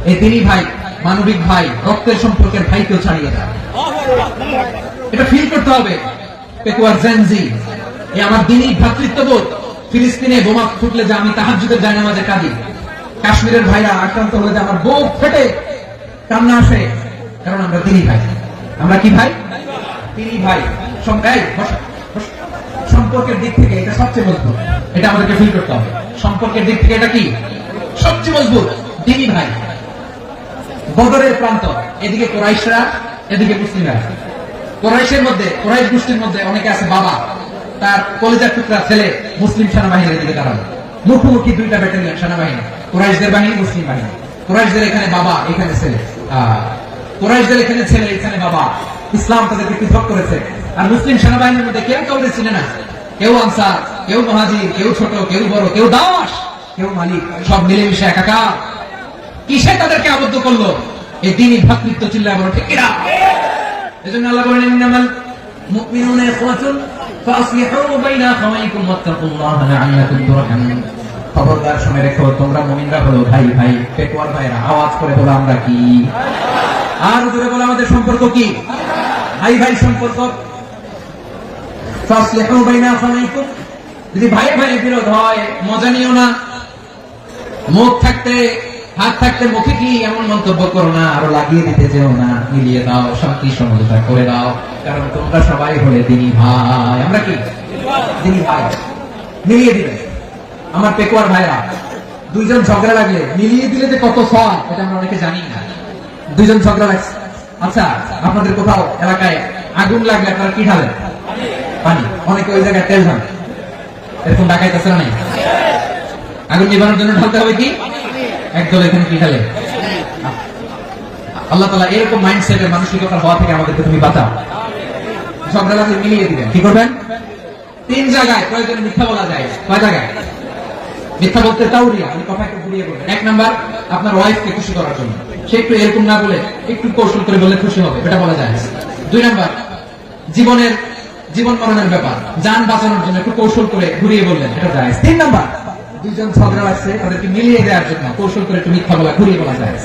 এই দ্বীনি ভাই, মানবিক ভাই, রক্তের সম্পর্কের ভাইকেও ছাড়িয়ে যায়। এটা ফিল করতে হবে। পেকুয়ার জেনজি, এই আমার দ্বীনি ভ্রাতৃত্ববোধ। ফিলিস্তিনে বোমা ফুটলে যে আমি তাহাজ্জুদের জায়নামাজে কাঁদি, কাশ্মীরের ভাইরা আক্রান্ত হলে যে আমার বুক ফেটে কান্না আসে, কারণ আমরা দ্বীনি ভাই। আমরা কি ভাই? দ্বীনি ভাই। সম্পর্কের দিক থেকে এটা সবচেয়ে মজবুত, এটা আমাদেরকে ফিল করতে হবে। সম্পর্কের দিক থেকে এটা কি? সবচেয়ে মজবুত, দ্বীনি ভাই। বদরের প্রান্ত, এদিকে কুরাইশরা, এদিকে মুসলিমরা। কুরাইশের মধ্যে, কুরাইশ গোষ্ঠীর মধ্যে অনেকে আছে বাবা, তার কলিজার টুকরা ছেলে মুসলিম সেনাবাহিনীর দিকে দাঁড়ানো, মুখোমুখি দুইটা ব্যাটালিয়ন সেনাবাহিনী, কুরাইশদের বাহিনী, মুসলিম বাহিনী। কুরাইশদের এখানে বাবা, এখানে ছেলে। কুরাইশদের এখানে ছেলে, এখানে বাবা। ইসলাম তাদেরকে পৃথক করেছে। আর মুসলিম সেনাবাহিনীর মধ্যে কেউ কাউকে চিনে না, কেউ আনসার, কেউ মুহাজির, কেউ ছোট, কেউ বড়, কেউ দাস, কেউ মালিক, সব মিলেমিশে একাকার। কিসে তাদেরকে আবদ্ধ করলো? এই দ্বীনি ভ্রাতৃত্ব। চিল্লায় বলো ঠিক কিনা? এজন্য আল্লাহ বলেন ইন্নামাল মুমিনুনা ইখওয়াতুন ফাসলিহু বাইনা আখাওয়াইকুম ওয়াত্তাকুল্লাহা লাআল্লাকুম তুরহামুন। খবরদার শুনে রেখো, তোমরা মুমিনরা হলো ভাই ভাই। পেকুয়ার ভাইরা আওয়াজ করে বলো আমরা কি? আর জোরে বলো আমাদের সম্পর্ক কি? ভাই ভাই সম্পর্ক। ফাসলিহু বাইনা আখাওয়াইকুম, যদি ভাই ভাই বিরোধ হয় মজা নিও না। মুখ থাকতে, হাত থাকতে মুখে কি এমন মন্তব্য করো না, আরো লাগিয়ে দিতে যেও না, মিলিয়ে দাও, শান্তি সমঝোতা করে দাও, কারণ তোমরা সবাই হলে দ্বীনি ভাই। আমরা কি? দ্বীনি ভাই। মিলিয়ে দিবেন। আমার পেকুয়ার ভাইরা, দুইজন ঝগড়া লাগলে মিলিয়ে দিলে যে কত সওয়াব এটা আমরা অনেকে জানি না। দুইজন ঝগড়া লাগছে, আচ্ছা আপনাদের কোথাও এলাকায় আগুন লাগলে আপনারা কি ঢালেন? পানি। অনেকে ওই জায়গায় তেল ঢালেন, এরকম ডাকাইতেছে না? নাই, আগুন নিবানোর জন্য ঢালতে হবে কি? একদল এখানে কি ঢালে? আল্লাহ তাআলা এরকম মাইন্ডসেটের মানসিকতা হওয়া থেকে আমাদেরকে তুমি বাঁচাও। ঝগড়া লাগলে মিলিয়ে দিবেন। কি করবেন? 3 জায়গায় প্রয়োজনে মিথ্যা বলা যায়। কয় জায়গায় মিথ্যা বলতে? তাওরিয়া, আমি কথা একটু ঘুরিয়ে বলবেন। 1 নাম্বার, আপনার ওয়াইফকে খুশি করার জন্য, সে একটু এরকম না বলে একটু কৌশল করে বলে খুশি হবে, এটা বলা যায়। 2 নাম্বার, জীবন মরণের ব্যাপার, জান বাঁচানোর জন্য একটু কৌশল করে ঘুরিয়ে বললেন, এটা যায়। 3 নাম্বার, দুইজন ঝগড়া লাগছে তাদেরকে মিলিয়ে দেওয়ার জন্য কৌশল করে একটু মিথ্যা বলা, ঘুরিয়ে বলা যায়।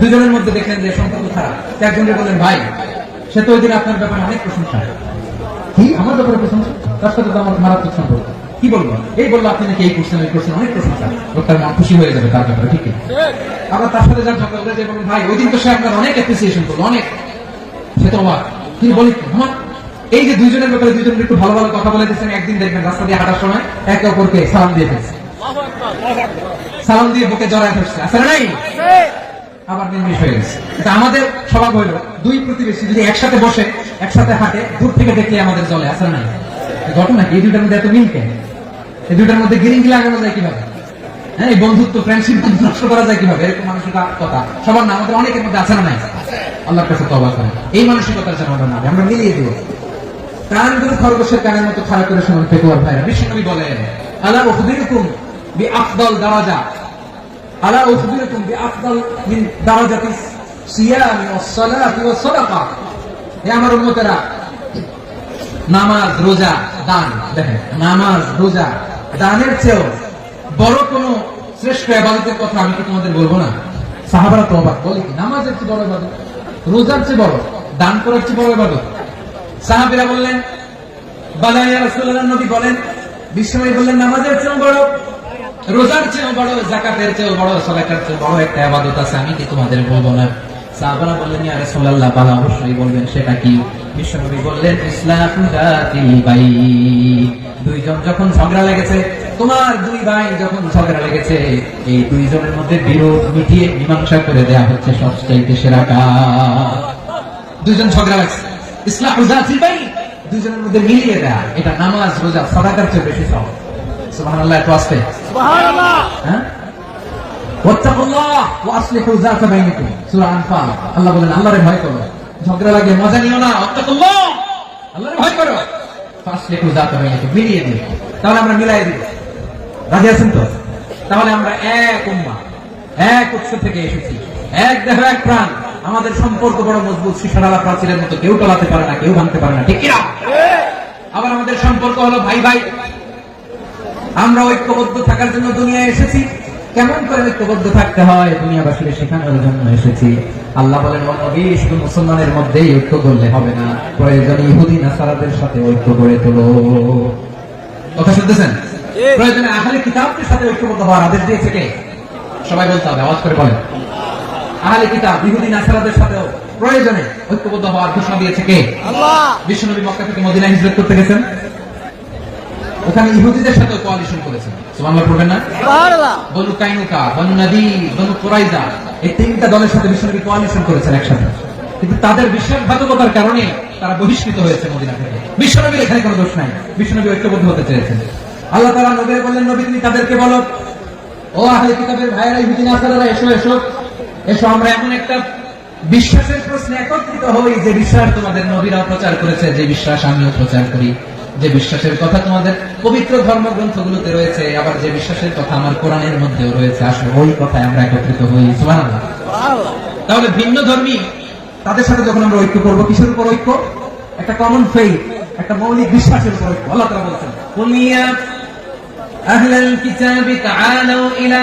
দুজনের মধ্যে দেখলেন যে সম্পর্ক খারাপ, একজনকে বললেন ভাই সে তো ওই দিন আপনার ব্যাপারে অনেক প্রশংসা। কি আমার ব্যাপারে প্রশংসা? তার সাথে তো আমার মারাত্মক সম্পর্ক। কি বলবো? এই বললো আপনি নাকি এই করছেন, ওই করছেন, অনেক প্রশংসা। লোকটার মন খুশি হয়ে যাবে তার ব্যাপারে, ঠিক? আবার তার সাথে যার ঝগড়া করে যে বলুন ভাই ওই দিন তো সে আপনার অনেক অ্যাপ্রিসিয়েশন করলো, অনেক। সে তো অবাক, তিনি বলি আমার এই যে দুইজনের ব্যাপারে দুইজন একটু ভালো ভালো কথা বলে দিচ্ছেন, একদিন দেখবেন রাস্তা দিয়ে হাঁটার সময় একে অপরকে সালাম দিয়ে ফেলছে, সালাম দিয়ে বুকে জড়ায় ফেলছে, আসলে নাই? আবার নির্মিশ হয়ে গেছে। এটা আমাদের স্বভাব হইল, দুই প্রতিবেশী যদি একসাথে বসে একসাথে হাঁটে, দূর থেকে দেখলে আমাদের চলে, আসলে নাই? ঘটনা কি? এই দুইটার মধ্যে এত মিল কেন? এই দুইটার মধ্যে গিরিঙ্গি লাগানো যায় কিভাবে? হ্যাঁ, এই বন্ধুত্ব ফ্রেন্ডশিপ নষ্ট করা যায় কিভাবে? এরকম মানসিকতা সবার না, আমাদের অনেকের মধ্যে আছে না? নাই? আল্লাহর কাছে তওবা করেন, এই মানসিকতার যেন আমরা না, আমরা মিলিয়ে দিব। কানগুলো খরগোশের কানের মতো খারাপ করে শুনুন পেকুয়ার ভাইরা। বিশ্বনবী বলেন আলা উখবিরুকুম বিআফদাল দারাজা, আলা উখবিরুকুম বিআফদাল মিন দারাজাতিস সিয়ামি ওয়াস সালাতি ওয়াস সাদাকা। হে আমার উম্মতেরা, নামাজ, রোজা, দান, দেখেন নামাজ, রোজা, দানের চেয়েও বড় কোন শ্রেষ্ঠ ইবাদতের কথা আমি কি তোমাদের বলবো না? সাহাবারা তো অবাক, বলে কি নামাজের চেয়ে বড় ইবাদত, রোজার চেয়ে বড়, দান করার চেয়ে বড় ইবাদত? সাহাবীরা বললেন বালা ইয়া রাসূলুল্লাহ। নবী বলেন, বিশ্বনবী বললেন নামাজের চেয়েও বড়, রোজার চেয়েও বড়, যাকাতের চেয়েও বড়, সালাতের চেয়েও বড় একটা ইবাদত আছে, আমি কি তোমাদের বলবো না? সাহাবারা বললেন ইয়া রাসূলুল্লাহ, বালা অবশ্যই বলবেন, সেটা কি? বিশ্বনবী বললেন ইসলাহু যাতিল বাইন। দুইজন যখন ঝগড়া লেগেছে, তোমার দুই ভাই যখন ঝগড়া লেগেছে, এই দুইজনের মধ্যে বিরোধ মিটিয়ে মীমাংসা করে দেয়া হচ্ছে সবচেয়ে সেরা কাজ। দুইজন ঝগড়া লাগছে, ইসলাহু যাতিল বাইন, দুইজনের মধ্যে মিলিয়ে দেয়া, এটা নামাজ, রোজা, সাদাকার চেয়ে বেশি সওয়াব। সুবহানাল্লাহ, এত আসতে সুবহানাল্লাহ। হ্যাঁ, ওয়াত্তাকুল্লাহ ওয়া আসলিহু যাতা বাইনিকুম, সূরা আনফাল। আল্লাহ বলেন আল্লাহরে ভয় করো, ঝগড়া লাগে মজা নিও না, ওয়াত্তাকুল্লাহ, আল্লাহরে ভয় করো, ফাসলিহু যাতা বাইনিকুম, মিলিয়ে দিও। তাহলে আমরা মিলাই দিব, রাজি আছেন তো? তাহলে আমরা এক উম্মাহ, এক উৎস থেকে এসেছি, এক দেহ এক প্রাণ, আমাদের সম্পর্ক বড় মজবুত, শিশারালা প্রাচীরের মতো, কেউ টলাতে পারে না, কেউ ভাঙতে পারে না, ঠিক কিনা? আবার আমাদের সম্পর্ক হলো ভাই ভাই, আমরা ঐক্যবদ্ধ থাকার জন্য দুনিয়ায় এসেছি। কেমন করে ঐক্যবদ্ধ থাকতে হয় দুনিয়াবাসীকে শেখানোর জন্য এসেছি। আল্লাহ বলেন ও নবী, শুধু মুসলমানের মধ্যেই ঐক্য করলে হবে না, প্রয়োজনে ইহুদি নাসারাদের সাথে ঐক্য গড়ে তোলো। কথা শুনতেছেন? প্রয়োজনে আহলে কিতাবদের সাথে ঐক্যবদ্ধ হওয়ার আদেশ দিয়েছে কে? সবাই বলতে হবে, আওয়াজ করে বলেন। আহলে কিতাব, ইহুদি নাসারাদের সাথেও প্রয়োজনে ঐক্যবদ্ধ হওয়ার ঘোষণা দিয়েছে কে? আল্লাহ। বিশ্বনবী মক্কা থেকে মদিনায় হিজরত করতে গেছেন, ওখানে ইহুদিদের সাথে কোয়ালিশন করেছেন। সুবহানাল্লাহ পড়বেন না? সুবহানাল্লাহ। বনু কাইনুকা, বনু নাদির, বনু কুরাইজা, এই 3টা দলের সাথে বিশ্বনবী কোয়ালিশন করেছেন একসাথে, কিন্তু তাদের বিশ্বাসঘাতকতার কারণে তারা বহিষ্কৃত হয়েছে মদিনা থেকে। বিশ্বনবীর এখানে কোনো দোষ নাই, বিশ্বনবী ঐক্যবদ্ধ হতে চেয়েছেন। আল্লাহ তাআলা নবীকে বললেন, নবী তুমি তাদেরকে বলো, ও আহলে কিতাবের ভাইয়েরা, ইহুদি নাসারারা, এসো এসো এসো, আমরা এমন একটা বিশ্বাসের প্রশ্নে একত্রিত হই যে বিশ্বাস তোমাদের নবীরাও প্রচার করেছে, যে বিশ্বাস আমিও প্রচার করি, যে বিশ্বাসের কথা তোমাদের পবিত্র ধর্মগ্রন্থগুলোতে রয়েছে, আবার যে বিশ্বাসের কথা আমার কোরআনের মধ্যেও রয়েছে, আসলে ওই কথায় আমরা একত্রিত হই। সুবহানাল্লাহ। তাহলে ভিন্ন ধর্মী তাদের সাথে যখন আমরা ঐক্য করবো, কিসের উপর ঐক্য? একটা কমন ফেইথ, একটা মৌলিক বিশ্বাসের উপর ঐক্য। আল্লাহ তাআলা বলেছেন কুলিয়া আহলাল কিতাবি তাআলু ইলা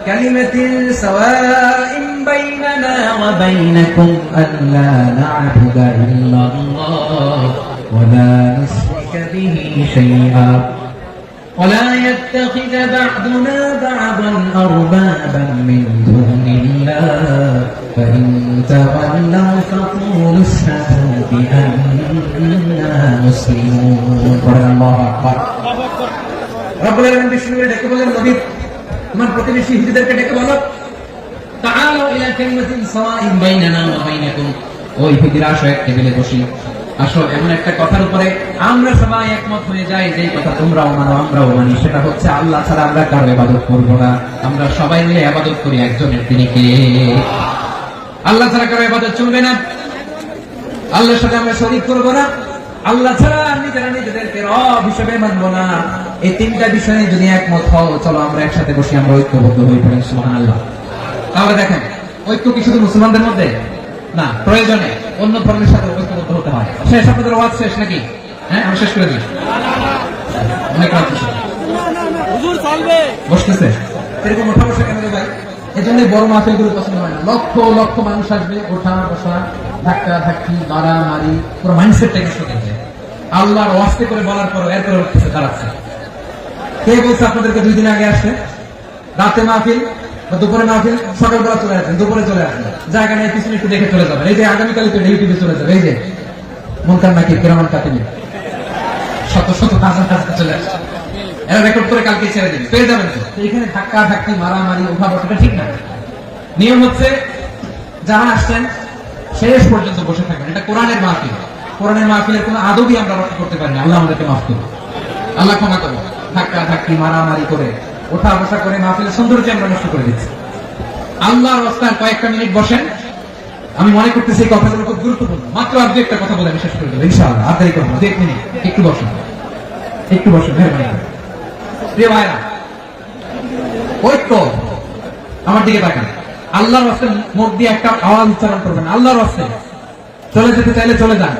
কালিমাতিন সাওয়াইন বাইনানা ওয়া বাইনাকুম আল্লা না'বুদা ইল্লাল্লাহ ওয়া লা নুশরিকা বিহি শাইআ ولا يتخذ بعضنا بعضا أربابا من دون الله فإن تولوا فقولوا اشهدوا بأننا مسلمون. الله أكبر. রব্বুল আলামিন বিষ্ণুকে ডেকে বলেন, নবী তোমার প্রতিবেশী ইহুদিদেরকে ডেকে বলো, তাআলু ইলা কালিমাতিন সাওয়াইন বাইনানা ওয়া বাইনাকুম, ওই ইহুদিরা আসো এক টেবিলে বসি, আসো এমন একটা কথার উপরে আমরা সবাই একমত হয়ে যাই, যে কথা তোমরাও মানো আমরাও মানি, সেটা হচ্ছে আল্লাহ ছাড়া আমরা কারো ইবাদত করব না, আমরা সবাই মিলে ইবাদত করি একজনের, তিনি কে? আল্লাহ ছাড়া কারো ইবাদত চলবে না, আল্লাহর সাথে আমরা শরীক করব না, আল্লাহ ছাড়া নিজেরা নিজেদেরকে রব হিসেবে মানব না। এই তিনটা বিষয়ে যদি একমত হও, চলো আমরা একসাথে বসে আমরা ঐক্যবদ্ধ হয়ে পড়ি, সুবহানাল্লাহ। তাহলে দেখেন, ঐক্য কি শুধু মুসলমানদের মধ্যে না, প্রয়োজনে অন্য ধর্মের সাথে ঐক্যবদ্ধ হতে হয়। শেষ, আপনাদের ওয়াজ শেষ নাকি? হ্যাঁ, আমি শেষ করে দিই, অনেক রাত হয়েছে। হুজুর চলবে বসতেছে এরকম ওঠা বসা কেন রে ভাই? এই জন্য বড় মাহফিলগুলো পছন্দ হয় না। লক্ষ লক্ষ মানুষ আসবে, ওঠা বসা, ধাক্কা ধাক্কি, মারামারি, পুরো মাইন্ডসেটটাকে শুনে যায়। আল্লাহর ওয়াস্তে করে বলার পর এরপরে উঠতেছে, দাঁড়াচ্ছে। কে বলছে আপনাদেরকে 2 দিন আগে আসছে? রাতে মাহফিল বা দুপুরে মাহফিল, সকালবেলা চলে আসবেন, দুপুরে চলে আসবেন, জায়গা নেই পিছনে একটু দেখে চলে যাবেন। এই যে আগামীকাল তো ইউটিউবে চলে যাবে, এই যে মুনকার নাকি কিরামান কাতিবিন, শত শত হাজার হাজার চলে আসছে, এরা রেকর্ড করে কালকে ছেড়ে দিন, পেয়ে যাবেন। তো এখানে ধাক্কা ধাক্কি, মারামারি, উঠা বসাটা ঠিক না। নিয়ম হচ্ছে যারা আসছেন শেষ পর্যন্ত বসে থাকবেন। এটা কোরআনের মাহফিল, কোরআনের মাহফিলের কোনো আদবই আমরা রক্ষা করতে পারি না। আল্লাহ আমাদেরকে মাফ করুন, আল্লাহ ক্ষমা করুন। ধাক্কা ধাক্কি, মারামারি করে, ওঠা বসা করে মাহফিলের সৌন্দর্য আমরা নষ্ট করে দিচ্ছি। আল্লাহর রাস্তায় কয়েকটা মিনিট বসেন। আমি মনে করতেছি এই কথাগুলো খুব গুরুত্বপূর্ণ। মাত্র আর 2-1টা কথা বলে আমি শেষ করে দেবো ইনশাআল্লাহ। আর দেরি করবো না, 1 মিনিট একটু বসেন, একটু বসেন, মেহরবানি করে। প্রিয় ভাইরা, ঐক্য, আমার দিকে তাকান। আল্লাহর রাস্তায় মুখ দিয়ে একটা আওয়াজ উচ্চারণ করবেন, আল্লাহর রাস্তায়। চলে যেতে চাইলে চলে যান।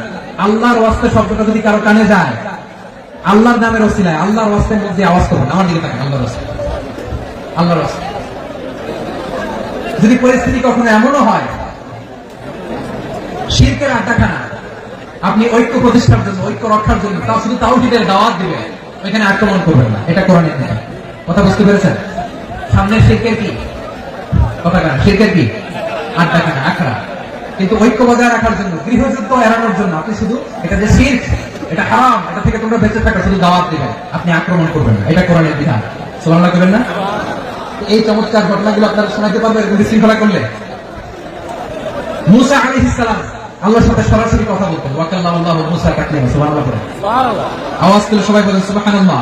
আল্লাহর রাস্তায় শব্দটা যদি কারো কানে যায়, আল্লাহর নামের ওসিলায় আল্লাহর রাস্তায় মুখ দিয়ে আওয়াজ করবেন। আমার দিকে তাকান, আল্লাহর রাস্তায়, আল্লাহর রাস্তায়। যদি পরিস্থিতি কখনো এমনও হয় শিরকের আড্ডাখানা, আপনি ঐক্য প্রতিষ্ঠার জন্য, ঐক্য রক্ষার জন্য, তাও শুধু তাওহীদের দাওয়াত দিবেন, ওইখানে আক্রমণ করবেন না। এটা কোরআনের নিয়ম। কথা বুঝতে পেরেছেন? সামনে শিরকের কি কথা কানা, শিরকের কি আড্ডাখানা, আখড়া। কিন্তু ঐক্য বজায় রাখার জন্য, গৃহযুদ্ধ এড়ানোর জন্য আপনি শুধু এটা যে শিরক, এটা হারাম, এটা থেকে তোমরা বেঁচে থাকা, শুধু দাওয়াত দিবেন, আপনি আক্রমণ করবেন না। এটা কোরআনের বিধান। সুবহানাল্লাহ করবেন না? এই চমৎকার ঘটনাগুলো আপনারা শোনাতে পারবেন এরকম বিশৃঙ্খলা করলে। মুসা আলাইহিস সালাম আল্লাহর সাথে সরাসরি কথা বলতেন। ওয়াকাল্লামাল্লাহু মুসা তাকলিমা। সুবহানাল্লাহ পড়েন, আওয়াজ তুলে সবাই বলেন সুবহানাল্লাহ।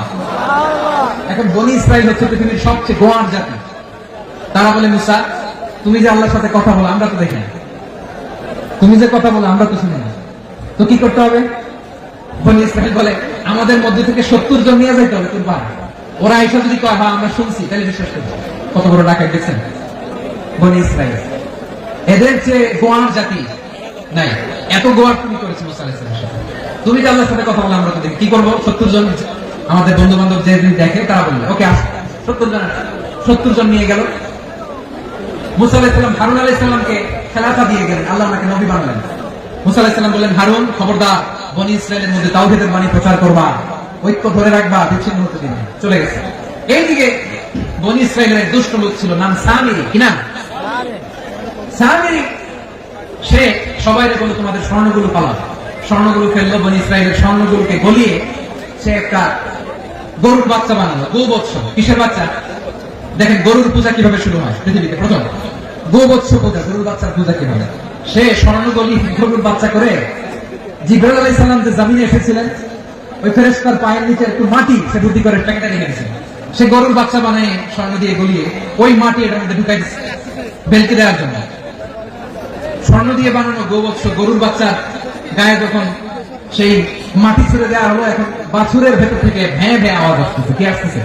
এখন বনি ইসরাইল হচ্ছে পৃথিবীর সবচেয়ে গোয়ার জাতি। তারা বলে, মুসা তুমি যে আল্লাহর সাথে কথা বলো আমরা তো দেখি না, তুমি যে কথা বলো আমরা তো শুনি না, তো কি করতে হবে? বনি ইসরাইল বলে, আমাদের মধ্যে থেকে 70 জন নিয়ে যাইতে হবে কুরবান। ওরা এসে যদি কয় হ্যাঁ আমরা শুনছি, তাহলে বিশ্বাস করবো। কত বড় ডাকাত দেখছেন বনি ইসরাইল। এদের যে গোয়ার জাতি নাই, এত গোয়ার তুমি করেছো মুসা আলাইহিস সালামের সাথে। তুমি যে আল্লাহর সাথে কথা বলে আমরা তো দেখি, কি করবো? 70 জন আমাদের বন্ধু বান্ধব যে দেখে তারা বলবে ওকে আস, 70 জন নিয়ে গেল। মুসা আলাইহিস সালাম হারুন আলাইহিস সালামকে খেলাফা দিয়ে গেলেন, আল্লাহ ওনাকে নবী বানালেন। মুসা আলাইহিস সালাম বললেন, হারুন খবরদার, বনি ইসরাইলের মধ্যে তাওহীদের বাণী প্রচার করবা, ঐক্য ধরে রাখবা, বিচ্ছিন্ন হতে দিন। চলে গেছে। এইদিকে বনি ইসরাইলের এক দুষ্ট লোক ছিল, নাম সামিরি। কি নাম? সামিরি। সে সবাই বলে তোমাদের স্বর্ণগুলো পালাও। স্বর্ণগুলো ফেললো, বনি ইসরাইলের স্বর্ণগুলোকে গলিয়ে সে একটা গরুর বাচ্চা বানালো। গোবৎস। কিসের বাচ্চা? দেখেন গরুর পূজা কিভাবে শুরু হয় পৃথিবীতে প্রথম, গোবৎস পূজা, গরুর বাচ্চার পূজা কিভাবে। সে স্বর্ণগলি গরুর বাচ্চা করে জিবরাইল আলাইহিস সালাম যে জমিনে এসেছিলেন, ওই ফেরেশতার পায়ের নিচে একটু মাটি সে বুদ্ধি করে প্যাকেটে রেখে দিয়েছে। সে গরুর বাচ্চা বানায় স্বর্ণ দিয়ে গলিয়ে ওই মাটি এটার মধ্যে ঢুকাই দিচ্ছে বেলকে দেওয়ার জন্য। স্বর্ণ দিয়ে বানানো গোবৎস গরুর বাচ্চার গায়ে যখন সেই মাটি ছুড়ে দেওয়া হলো, এখন বাছুরের ভেতর থেকে ভ্যাঁ ভ্যাঁ আওয়াজ আসতেছে। কি আসতেছে?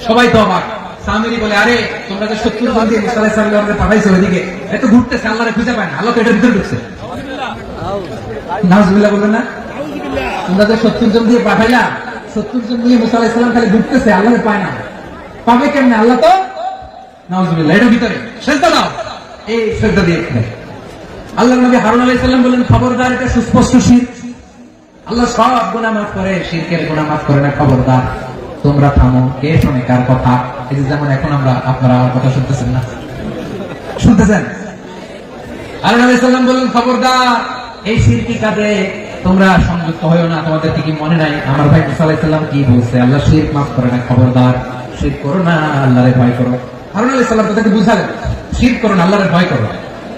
সবাই তো অবাক। সামিরি বলে, আরে তোমরা যে 70 জন দিয়ে মুসা আলাইহিস সালামকে পাঠাইছো ওইদিকে, এত ঘুরতেছে, আল্লাহরে খুঁজে পায় না, আল্লাহ তো এটার ভিতরে ঢুকছে। নাউজুবিল্লাহ বলবেন না? তোমরা যে 70 জন দিয়ে পাঠাইলা, 70 জন দিয়ে মুসা আলাইহিস সালাম খালি ঘুরতেছে, আল্লাহরে পায় না, পাবে কেমনে? আল্লাহ তো নাউজুবিল্লাহ এটার ভিতরে সেজদা দাও। এই সেজদা দিয়ে আল্লাহর নবী হারুন আলাইহিস সালাম বললেন, খবরদার, এটা সুস্পষ্ট শিরক। আল্লাহ সব গুনাহ মাফ করে, শিরকের গুনাহ মাফ করে না, খবরদার তোমরা থামো। কে শোনে কার কথা? এই যে যেমন এখন আপনারা আমার কথা শুনতেছেন না, শুনতেছেন? হারুন আলাইহিস সালাম বললেন, খবরদার, এই শিরকি কাজে তোমরা সংযুক্ত হয়েও না, তোমাদেরকে কি মনে নাই আমার ভাই মুসা আলাইহিস সালাম কি বলছে? আল্লাহ শিরক মাফ করে না, খবরদার শিরক করো না, আল্লাহরে ভয় করো। হারুন আলাইহিস সালাম তাদেরকে বুঝালেন শিরক করো না, আল্লাহরে ভয় করো।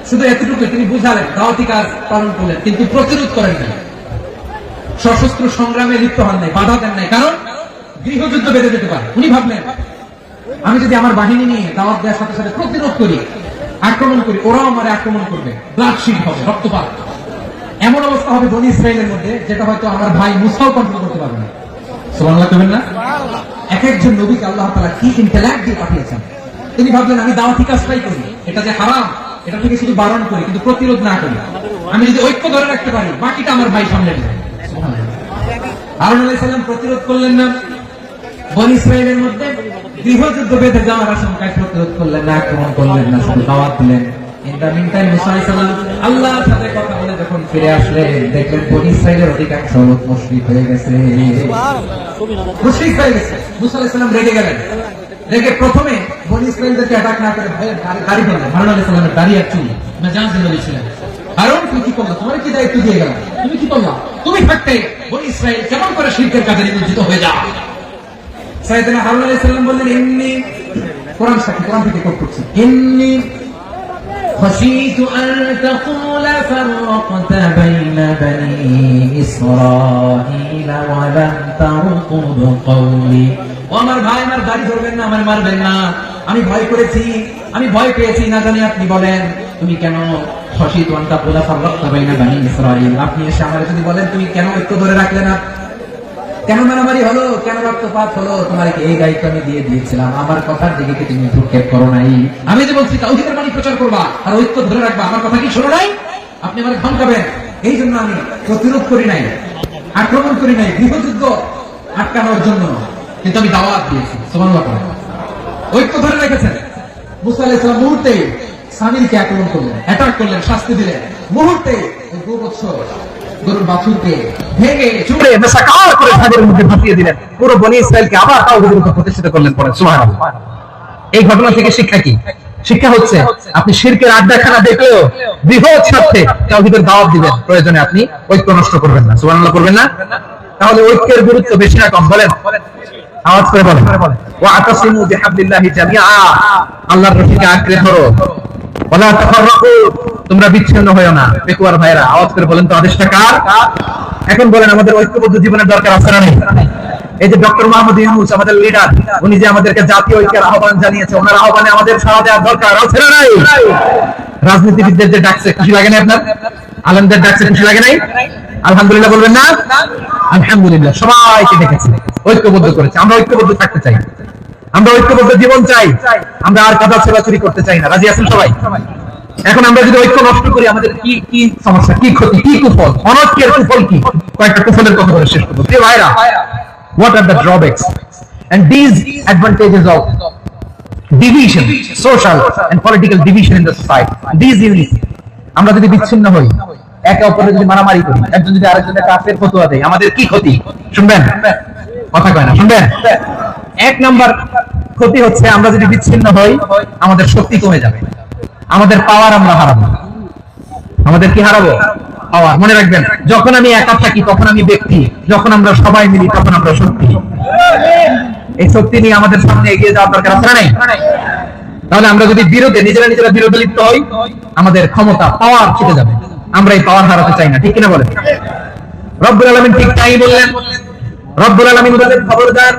শুধু এতটুকু তিনি বুঝালেন, দাওয়াতি কাজ পালন করলেন, কিন্তু প্রতিরোধ করেন নাই, সশস্ত্র সংগ্রামে লিপ্ত হন নাই, বাধা দেন নাই, কারণ গৃহযুদ্ধ বেঁধে যেতে পারে। উনি ভাবলেন আমি যদি আমার বাহিনী নিয়ে দাওয়াত দেওয়ার সাথে সাথে প্রতিরোধ করি, আক্রমণ করি, ওরাও আমার আক্রমণ করবে, ব্লাডশিট হবে, রক্তপাত, এমন অবস্থা হবে বনী ইসরাইলের মধ্যে যেটা হয়তো আমার ভাই মুসাও কন্ট্রোল করতে পারবে না। সুবহানাল্লাহ করবেন না? এক একজন নবীকে আল্লাহ তাআলা কি ইন্টেলেক্ট দিয়ে পাঠিয়েছেন। তিনি ভাবলেন আমি দাওয়াতি কাজটাই করি, এটা যে হারাম এটা থেকে শুধু বারণ করি, কিন্তু প্রতিরোধ না করি। আমি যদি ঐক্য ধরে রাখতে পারি, বাকিটা আমার ভাই সামনে নেবে। হারুন আলাইহিস সালাম প্রতিরোধ করলেন না, বনী ইসরাইলের মধ্যে গৃহযুদ্ধ বেঁধে যাওয়ার আশঙ্কায় প্রতিরোধ করলেন না, আক্রমণ করলেন না, শুধু দাওয়াত দিলেন। ইন দ্য মিন টাইম মুসা আলাইহিস সালাম আল্লাহর সাথে কথা বলে যখন ফিরে আসলেন, দেখলেন বনী ইসরাইলের অধিকাংশ লোক মুশরিক হয়ে গেছে, মুশরিক হয়ে গেছে। মুসা আলাইহিস সালাম রেগে গেলেন, রেগে প্রথমে বনী ইসরাইলদেরকে অ্যাটাক না করে ভয়ে দাড়ি ধরলেন। হারুন আলাইহিস সালামের দাড়ি আর চুল মেজাজে লেগেছিলেন। হারুন তুমি কি করলা? তোমার কি দায়িত্ব দিয়ে গেলাম, তুমি কি করলা? তুমি থাকতে বনী ইসরাইল কেমন করে শিরকের কাজে নিমজ্জিত হয়ে যায়? সাইয়েদনা হারুন আলাইহিস সালাম বললেন ইন্নী, কোরআন সাক্ষী, কোরআন থেকে কোট করছি, ইন্নী খাশীতু আন তাকুলা ফাররাকতা বাইনা বনী ইসরাঈল ওয়া লাম তারকুদ কওলি। ও আমার ভাই, আমার দাড়ি ধরবেন না, আমার মারবেন না, আমি ভয় করেছি, আমি ভয় পেয়েছি, না জানি আপনি বলেন তুমি কেন খাশীতু আন তাকুলা ফাররাকতা বাইনা বনী ইসরাঈল, আপনি এসে আমারে যদি বলেন তুমি কেন ঐক্য ধরে রাখলে না, কেন মারামারি হলো, কেন রক্তপাত হলো, তোমার কি এই দায়িত্ব আমি দিয়ে দিয়েছিলাম? আমার কথার দিকে কি তুমি ভ্রুক্ষেপ করো নাই? আমি যে বলছি তাওহীদের বাণী প্রচার করবা আর ঐক্য ধরে রাখবা, আমার কথা কি শোনো নাই? আপনি আমার ধমকাবেন, এই জন্য আমি প্রতিরোধ করি নাই, আক্রমণ করি নাই, গৃহযুদ্ধ আটকানোর জন্য, কিন্তু আমি দাওয়াত দিয়েছি। সুবহানাল্লাহ। ঐক্য ধরে রেখেছেন। মুসা আলাইহিস সালাম মুহূর্তে সামিরকে আক্রমণ করলেন, অ্যাটাক করলেন, শাস্তি দিলেন। মুহূর্তে ওই 2 বছর গরুর বাছুরকে ভেঙে চুড়ে মেসাকার করে সাগরের মধ্যে ভাসিয়ে দিলেন। পুরো বনী ইসরাইলকে আবার তাওহীদের উপর প্রতিষ্ঠিত করলেন। পড়েন সুবহানাল্লাহ। এই ঘটনা থেকে শিক্ষা কি? শিক্ষা হচ্ছে আপনি শিরকের আড্ডাখানা দেখলেও বৃহৎ স্বার্থে তাওহীদের দাওয়াত দিবেন, প্রয়োজনে আপনি ঐক্য নষ্ট করবেন না। সুবহানাল্লাহ করবেন না? তাহলে ঐক্যের গুরুত্ব বেশি না কম? বলেন, আওয়াজ করে বলেন। ওয়া আতাসিমু বিহাবলিল্লাহি জামিআ, আল্লাহর রশিকে আঁকড়ে ধরো, ওয়ালা তাফাররাকু, তোমরা বিচ্ছিন্ন হয়ো না। পেকুয়ার ভাইরা আওয়াজ করে বলেন তো আদেশটা কার? এখন বলেন আমাদের ঐক্যবদ্ধ জীবনের দরকার আছে না নেই? এই যে ডক্টর মোহাম্মদ ইউনূস আমাদের লিডার, উনি যে আমাদেরকে জাতীয় ঐক্যের আহ্বান জানিয়েছে, ওনার আহ্বানে আমাদের সাড়া দেওয়ার দরকার আছে না নাই? রাজনীতিবিদদের যে ডাকছে খুশি লাগে না আপনার? আলেমদের ডাকছে খুশি লাগে নাই? আলহামদুলিল্লাহ বলবেন না? আলহামদুলিল্লাহ, সবাইকে ডেকেছে, ঐক্যবদ্ধ করেছে। আমরা ঐক্যবদ্ধ থাকতে চাই, আমরা ঐক্যবদ্ধ জীবন চাই, আমরা আর কাদা ছোড়াছুরি করতে চাই না। রাজি আছেন সবাই? এখন আমরা যদি ঐক্য নষ্ট করি আমাদের কি কি সমস্যা, কি ক্ষতি, কি কুফল? অনৈক্যের কুফল কি? কয়েকটা কুফলের কথা বলে শেষ করবো। প্রিয় ভাইরা, what are the drawbacks and these advantages of division, social and political division in the society, these unity? আমরা যদি বিচ্ছিন্ন হই, একে অপরের যদি মারামারি করি, একজন যদি আরেকজনের কাফের ফতোয়া দেয়, আমাদের কি ক্ষতি? শুনবেন? কথা কয় না, শুনবেন? 1 নাম্বার ক্ষতি হচ্ছে আমরা যদি বিচ্ছিন্ন হই আমাদের শক্তি কমে যাবে, আমাদের পাওয়ার আমরা হারাবো। আমাদের কি হারাবো? পাওয়ার। মনে রাখবেন, যখন আমি একা থাকি তখন আমি ব্যক্তি, যখন আমরা সবাই মিলি তখন আমরা শক্তি। এই শক্তি নিয়ে আমাদের সামনে এগিয়ে যাওয়ার দরকার আছে না নাই? তাহলে আমরা যদি নিজেরা বিরোধে লিপ্ত হই, আমাদের ক্ষমতা, পাওয়ার ছুটে যাবে। আমরা এই পাওয়ার হারাতে চাই না, ঠিক কিনা বলেন? রব্বুল আলামিন ঠিক তাই বললেন। রব্বুল আলামিন বলেন, খবরদার,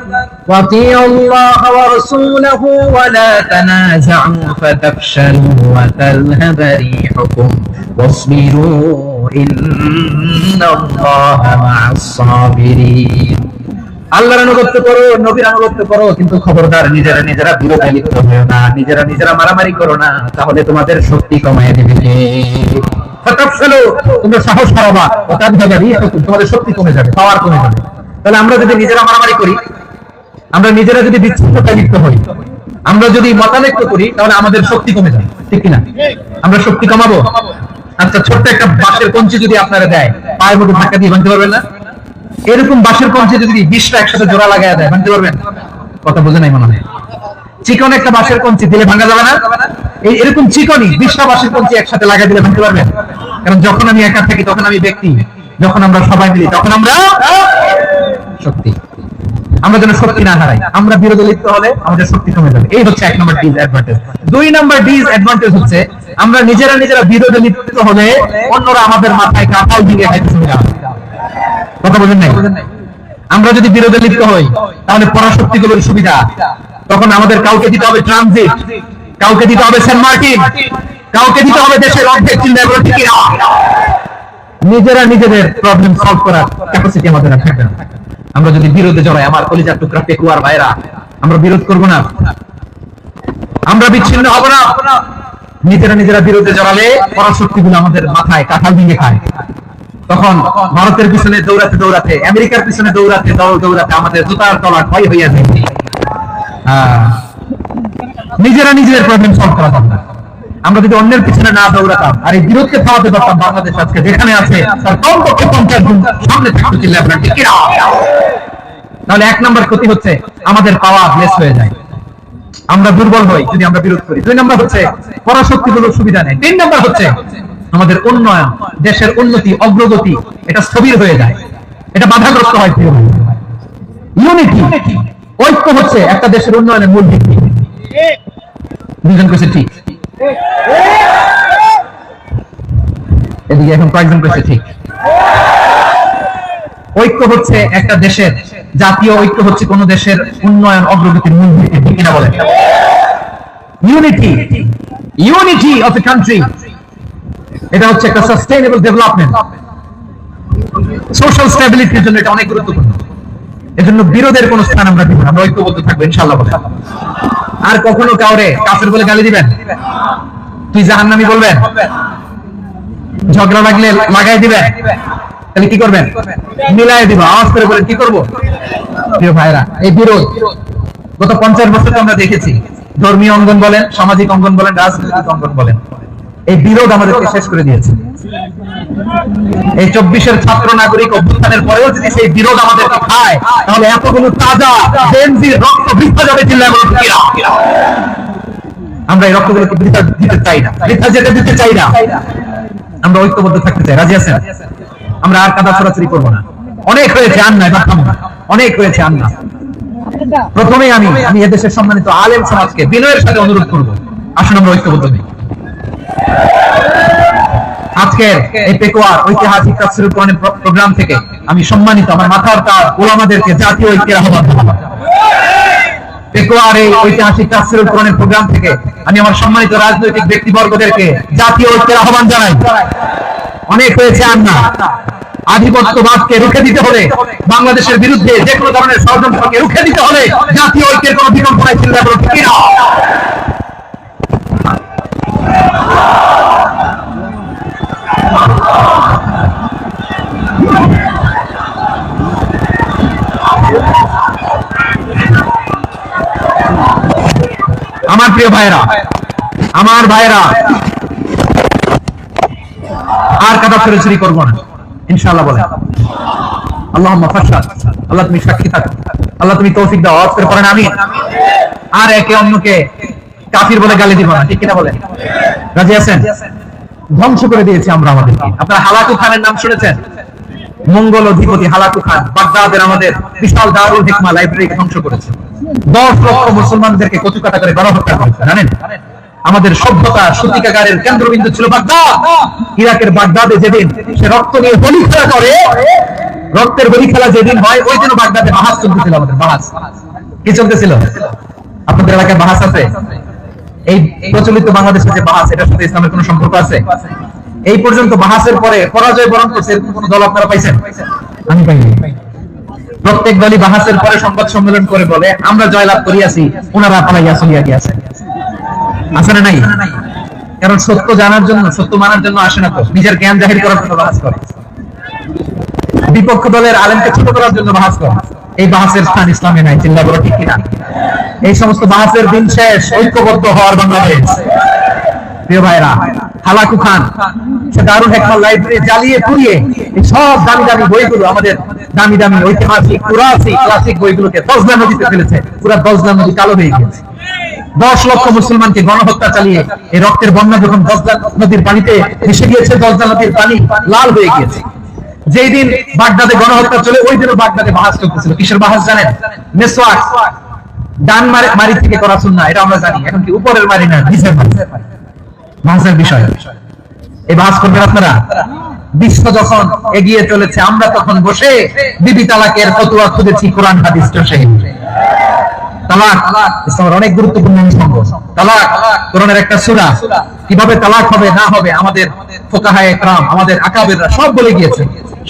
ওয়াতিউল্লাহ ওয়া রাসূলাহু ওয়া লা তানাযাউ ফাতাফশালু ওয়া তাযহাবা রিহুকুম ওয়াসবিরু ইন্নাল্লাহা মা'আস সাবিরিন। আল্লাহর আনুগত্য করো, নবীর আনুগত্য করো, কিন্তু খবরদার নিজেরা বিরোধে লিপ্ত হয়ো না, নিজেরা মারামারি করো না, তাহলে তোমাদের শক্তি কমায় দেবে কে? ফাতাফশালু, তোমরা সাহস হারাবা, ওয়া তাযহাবা রিহুকুম, তোমাদের শক্তি কমে যাবে, পাওয়ার কমে যাবে। তাহলে আমরা যদি নিজেরা মারামারি করি, আমরা নিজেরা যদি বিচ্ছিন্নতায় লিপ্ত হই, আমরা যদি মতানৈক্য করি, তাহলে আমাদের শক্তি কমে যাবে, ঠিক কিনা? আমরা শক্তি কমাবো। আচ্ছা, ছোট্ট একটা বাঁশের কঞ্চি যদি আপনারা দেয়, পায়ের মধ্যে ধাক্কা দিয়ে ভাঙতে পারবেন না? এরকম বাঁশের কঞ্চি যদি 20টা একসাথে জোড়া লাগায় দেয়, ভাঙতে পারবেন? কথা বোঝে নাই মনে হয়। চিকন একটা বাঁশের কঞ্চি দিলে ভাঙা যাবে না? এরকম চিকনই 20টা বাঁশের কঞ্চি একসাথে লাগাই দিলে ভাঙতে পারবেন? কারণ যখন আমি একা থাকি তখন আমি ব্যক্তি, যখন আমরা সবাই মিলি তখন আমরা শক্তি। আমরা যেন শক্তি না হারাই। আমরা বিরোধে লিপ্ত হলে আমাদের শক্তি কমে যাবে। এই হচ্ছে 1 নম্বর ডিসঅ্যাডভান্টেজ। 2 নম্বর ডিসঅ্যাডভান্টেজ হচ্ছে আমরা নিজেরা বিরোধে লিপ্ত হলে অন্যরা আমাদের মাথায় কাঁঠাল দিয়ে খাইতে শুরু করে। কথা বলেন নাই? আমরা যদি বিরোধে লিপ্ত হই তাহলে পরাশক্তিগুলোর সুবিধা, তখন আমাদের কাউকে দিতে হবে ট্রানজিট, কাউকে দিতে হবে সেন্ট মার্টিন, কাউকে দিতে হবে দেশের অর্ধেক চিন্তা করে ঠিক না। নিজেরা নিজেদের প্রবলেম সলভ করার ক্যাপাসিটি আমাদের থাকবে না। আমরা যদি বিরোধে জড়াই, আমার কলিজার টুকরা পেকুয়ার ভাইরা, আমরা বিরোধ করব না, আমরা বিচ্ছিন্ন হব না। নিজেরা বিরোধে জড়ালে পরাশক্তিগুলো আমাদের মাথায় কাঁঠাল ভেঙে খায়। তখন ভারতের পিছনে দৌড়াতে দৌড়াতে, আমেরিকার পিছনে দৌড়াতে দৌড়াতে আমাদের জুতার তলা ক্ষয় হইয়া যায়। নিজেরা নিজেদের প্রবলেম সলভ করা যাবে না। আমরা যদি অন্যের পিছনে না দৌড়াতাম আর এই বিরোধকে থামাতে পারতাম, বাংলাদেশ আজকে যেখানে আছে তার কমপক্ষে 50 গুণ সামনে থাকতে ছিল। আপনার ঠিক না? তাহলে 1 নম্বর ক্ষতি হচ্ছে আমাদের পাওয়ার লেস হয়ে যায়, আমরা দুর্বল হই যদি আমরা বিরোধ করি। 2 নম্বর হচ্ছে পরাশক্তিগুলোর সুবিধা নেই। 3 নম্বর হচ্ছে আমাদের উন্নয়ন, দেশের উন্নতি, অগ্রগতি এটা স্থবির হয়ে যায়, এটা বাধাগ্রস্ত হয়। ইউনিটি, ঐক্য হচ্ছে একটা দেশের উন্নয়নের মূল ভিত্তি। দুজন কইছে ঠিক, এদিকে এখন কয়েকজন কইছে ঠিক। ঐক্য হচ্ছে একটা দেশের, জাতীয় ঐক্য হচ্ছে কোন দেশের উন্নয়ন অগ্রগতির মূল ভিত্তি, ঠিক কিনা বলেন? ইউনিটি অফ এ কান্ট্রি, এটা হচ্ছে একটা সাস্টেইনেবল ডেভেলপমেন্ট, সোশ্যাল স্ট্যাবিলিটির জন্য এটা অনেক গুরুত্বপূর্ণ। এজন্য বিরোধের কোন স্থান আমরা দিব না, আমরা ঐক্যবদ্ধ থাকবো ইনশাআল্লাহ। বলেন, আর কখনো কাউরে কাফের বলে গালি দিবেন? তুই জাহান্নামী বলবেন? ঝগড়া লাগলে লাগাই দিবেন? তাহলে কি করবেন? মিলাই দিব। আওয়াজ করে বলেন, কি করব? প্রিয় ভাইরা, এই বিরোধ গত 50 বছর আমরা দেখেছি। ধর্মীয় অঙ্গন বলেন, সামাজিক অঙ্গন বলেন, রাজনৈতিক অঙ্গন বলেন, এই বিরোধ আমাদেরকে শেষ করে দিয়েছে। এই 24-এর ছাত্র নাগরিক অভ্যুত্থানের পরেও যদি সেই বিরোধ আমাদেরকে খায়, তাহলে এতগুলো তাজা জেনজির রক্ত বৃথা যাবে। চিল্লায় বলুন ঠিক না? আমরা এই রক্তগুলোকে বৃথা দিতে চাই না, বৃথা যেতে দিতে চাই না। আমরা ঐক্যবদ্ধ থাকতে চাই। রাজি আছেন? আমরা আর কাদা ছড়াছড়ি করবো না। অনেক হয়েছে আন্না, এবার থামো না। অনেক হয়েছে আন্না। প্রথমে আমি এদেশের সম্মানিত আলেম সমাজকে বিনয়ের সাথে অনুরোধ করবো, আসুন আমরা ঐক্যবদ্ধ হই। আজকের এই পেকুয়ার ঐতিহাসিক তাফসীরুল কোরআনের প্রোগ্রাম থেকে আমি সম্মানিত আমার মাথার তাজ উলামাদেরকে জাতীয় ঐক্যের আহ্বান জানাই। পেকুয়ার এই ঐতিহাসিক তাফসীরুল কোরআনের প্রোগ্রাম থেকে আমি আমার সম্মানিত রাজনৈতিক ব্যক্তিবর্গদেরকে জাতীয় ঐক্যের আহ্বান জানাই। অনেক হয়েছে আন্না। আধিপত্যবাদকে রুখে দিতে হলে, বাংলাদেশের বিরুদ্ধে যে কোনো ধরনের ষড়যন্ত্রকে রুখে দিতে হলে জাতীয় ঐক্যের কোনো বিকল্প নাই। চিন্তা করো ঠিক না? আমার প্রিয় ভাইরা, আমার ভাইরা, আর কাদা ছড়াছড়ি করবো না ইনশাআল্লাহ। বলেন আল্লাহুম্মা ফাশহাদ। আল্লাহ তুমি সাক্ষী থাকো, আল্লাহ তুমি তৌফিক দাও। আওয়াজ করে পড়েন আমিন। আর একে অন্যকে কাফির বলে গালি দিব না, ঠিক কিনা বলেন? রাজি আছেন? ধ্বংস করে দিয়েছি আমরা আমাদেরকে। আপনারা হালাকু খানের নাম শুনেছেন? মঙ্গল অধিপতি হালাকু খান বাগদাদের আমাদের বিশাল দারুল হিকমা লাইব্রেরিকে ধ্বংস করেছে। 10 লক্ষ মুসলমানদেরকে কচুকাটা করে গণহত্যা করেছে। জানেন? আমাদের সভ্যতা সূতিকাগারের কেন্দ্রবিন্দু ছিল বাগদাদ। ইরাকের বাগদাদে যেদিন সে রক্ত নিয়ে বলি খেলা করে, রক্তের বলি খেলা যেদিন হয়, ওই দিন বাগদাদে বাহাস চলতেছিল। আমাদের বাহাস কি চলতেছিল? আপনাদের এলাকায় বাহাস আছে? এই প্রচলিত বাংলাদেশের যে বাহাস, এটার সাথে ইসলামের কোন সম্পর্ক আছে? এই পর্যন্ত বাহাসের পরে পরাজয় বরণ করছে কোন দল আপনারা পাইছেন? আমি পাইনি। প্রত্যেক দলই বাহাসের পরে সংবাদ সম্মেলন করে বলে আমরা জয়লাভ করিয়াছি, ওনারা পালাইয়া চলিয়া গিয়াছে। আছে না নাই? কারণ সত্য জানার জন্য, সত্য মানার জন্য আসে না, তো নিজের জ্ঞান জাহির করার জন্য বাহাস করে। বিপক্ষ দলের আলেমকে ছোট করার জন্য বাহাস করে। এই বাহাসের স্থান ইসলামে নাই। চিল্লা বলো ঠিক কিনা? এই সমস্ত বাহাসের দিন শেষ। ঐক্যবদ্ধ হওয়ার বাংলাদেশ। প্রিয় ভাইরা, হালাকু খান সে দারুল হিকমা লাইব্রেরি জ্বালিয়ে পুড়িয়ে এই সব দামি দামি বইগুলো, আমাদের দামি দামি ঐতিহাসিক ক্লাসিক বইগুলোকে দজলা নদীতে ফেলেছে। পুরা দজলা নদী কালো হয়ে গেছে। 10 লক্ষ মুসলমানকে গণহত্যা চালিয়ে এই রক্তের বন্যা যখন দজলা নদীর পানিতে মিশে গিয়েছে, দজলা নদীর পানি লাল হয়ে গিয়েছে। যেই দিন বাগদাদে গণহত্যা চলে ওই দিনও বাগদাদে বাহাস চলতেছিল। কিসের বাহাস জানেন? মেসওয়াক, ডান মারি থেকে করা সুন্নাহ, এটা আমরা জানি। এখন কি উপরের মারি না নিচের মারি, বাহাসের বিষয়। এই বাহাস করবেন আপনারা। বিশ্ব যখন এগিয়ে চলেছে, আমরা তখন বসে বিবি তালাকের ফতোয়া খুঁজেছি কোরআন হাদিস থেকে। তালাক ইসলামের অনেক গুরুত্বপূর্ণ অঙ্গ। তালাক কোরআনের একটা সূরা। কিভাবে তালাক হবে না হবে আমাদের ফুকাহায়ে কেরাম, আমাদের আকাবেররা সব বলে গিয়েছে,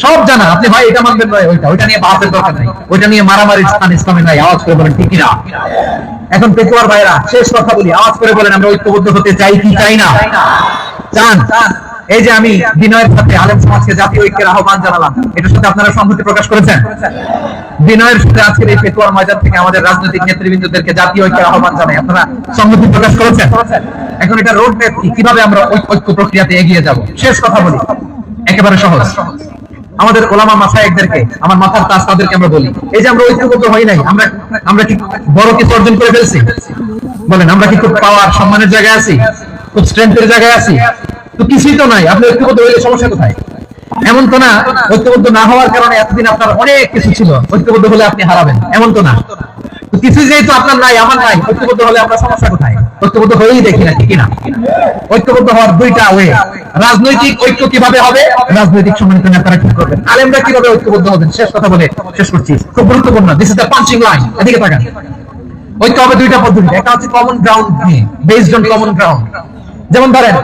সব জানা। আপনি ভাই এটা মানবেন নয়, ওইটা নিয়ে বাহাসের দরকার নাই, ওইটা নিয়ে মারামারির স্থান ইসলামে নাই। আওয়াজ করে বলেন ঠিক না? এখন পেকুয়ার ভাইরা শেষ কথা বলি, আওয়াজ করে বলেন আমরা ঐক্যবদ্ধ হতে চাই কি চাই না? চান? এই যে আমি বিনয়ের সাথে আলেম সমাজকে জাতীয় ঐক্যের আহ্বান জানালাম, এটার সাথে আপনারা সংহতি প্রকাশ করেছেন? বিনয়ের সাথে আজকের এই পেকুয়ার ময়দান থেকে আমাদের রাজনৈতিক নেতৃবৃন্দদেরকে জাতীয় ঐক্যের আহ্বান জানাই, আপনারা সংহতি প্রকাশ করেছেন? এখন এটা রোড ম্যাপ কি, কিভাবে আমরা ঐক্য প্রক্রিয়াতে এগিয়ে যাব? শেষ কথা বলি, একেবারে সহজ। আমাদের ওলামা মাশায়েখদেরকে, আমার মাথার তাজ তাদেরকে আমরা বলি, এই যে আমরা ঐক্যবদ্ধ হই নাই, আমরা কি বড় কিছু অর্জন করে ফেলছি? বলেন, আমরা কি খুব পাওয়ার সম্মানের জায়গায় আছি? খুব স্ট্রেংথের জায়গায় আছি? তো কিছুই তো নাই। আপনি ঐক্যবদ্ধ হইলে সমস্যা কোথায়? এমন তো না ঐক্যবদ্ধ না হওয়ার কারণে এতদিন আপনার অনেক কিছু ছিল, ঐক্যবদ্ধ হলে আপনি হারাবেন, এমন তো না। তো কিছু যেহেতু আপনার নাই, আমার নাই, ঐক্যবদ্ধ হলে আমরা সমস্যা কোথায়? ঐক্যবদ্ধ হয়েই দেখি না, ঠিক না? ঐক্যবদ্ধ হওয়ার দুইটা ওয়ে। রাজনৈতিক ঐক্য কিভাবে হবে? রাজনৈতিক সম্মানিত নেতারা কি করবেন? আলেমরা কিভাবে ঐক্যবদ্ধ হবেন? শেষ কথা বলে শেষ করছি, খুব গুরুত্বপূর্ণ। This is the punching line. এদিকে তাকান। ঐক্য হবে দুইটা পদ্ধতি। একটা হচ্ছে কমন গ্রাউন্ড নিয়ে, বেসড অন কমন গ্রাউন্ড। যেমন ধরেন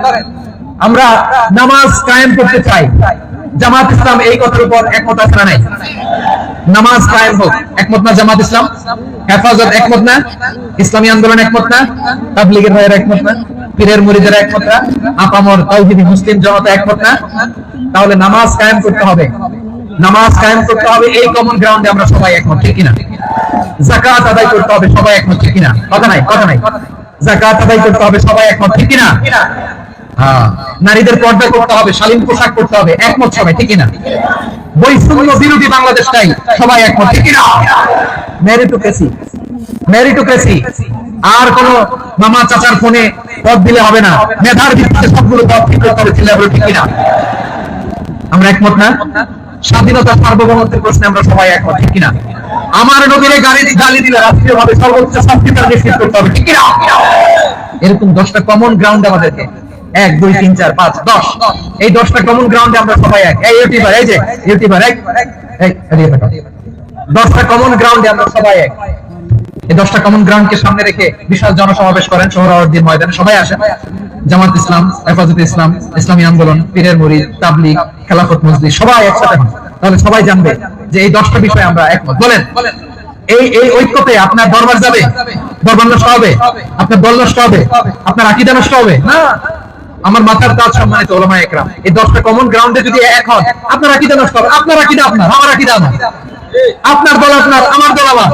আমরা নামাজ কায়েম করতে চাই, জামাত ইসলাম এই কথার উপর একমত আছে না নাই? নামাজ কায়েম হোক, একমত না জামাত ইসলাম? হেফাজত একমত না? ইসলামী আন্দোলন একমত না? তাবলীগের ভাইয়েরা একমত না? পীরের মুরিদেরা একমত না? আপামর তাওহীদি মুসলিম জনতা একমত না? তাহলে নামাজ কায়েম করতে হবে, নামাজ কায়েম করতে হবে, এই কমন গ্রাউন্ডে আমরা সবাই একমত, ঠিক কিনা? যাকাত আদায় করতে হবে, সবাই একমত, ঠিক কিনা? কথা নাই, কথা নাই। যাকাত আদায় করতে হবে, সবাই একমত, ঠিক কিনা? নারীদের পর্দা করতে হবে, শালীন পোশাক করতে হবে, একমত সবাই, ঠিক কিনা? বৈষম্য বিরোধী বাংলাদেশ চাই, সবাই একমত, ঠিক কিনা? Meritocracy, meritocracy. আর কোন মামা চাচার ফোনে পদ দিলে হবে না, মেধার ভিত্তিতে সবগুলো পদ ঠিক করতে হবে, ঠিক কিনা? আমরা একমত না? স্বাধীনতা সার্বভৌমত্বের প্রশ্নে আমরা সবাই একমত, ঠিক কিনা? আমার নবীরে গালি দিলে রাষ্ট্রীয়ভাবে সর্বোচ্চ শাস্তি নিশ্চিত করতে হবে, ঠিক কিনা? এরকম 10টা কমন গ্রাউন্ড আমাদেরকে, 1 2 3 4 5 10, এই 10টা কমন গ্রাউন্ডে আমরা সবাই এক। এই ইউটিউবার, এই যে ইউটিউবার, এই 10টা কমন গ্রাউন্ডে আমরা সবাই এক। এই 10টা কমন গ্রাউন্ডকে সামনে রেখে বিশাল জনসমাবেশ করেন সোহরাওয়ার্দীর ময়দানে, সবাই আসেন। জামাত ইসলাম, হেফাজত ইসলাম, ইসলামী আন্দোলন, পীরের মুরিদ, তাবলীগ, খেলাফত মজলিস, সবাই একসাথে হন। তাহলে সবাই জানবে যে এই 10টা বিষয়ে আমরা একমত। বলেন, এই ঐক্যতে আপনার দরবার যাবে? দরবার নষ্ট হবে? আপনার দল নষ্ট হবে? আপনার আকীদা নষ্ট হবে না? আমার মাথার তাজ সম্মানিত উলামায়ে কেরাম, এই 10টা কমন গ্রাউন্ডে যদি এক হন, আপনার আকীদা নষ্ট হবে। আপনার আকীদা আপনার, আমার আকীদা আমার, আপনার দল আপনার, আমার দল আমার,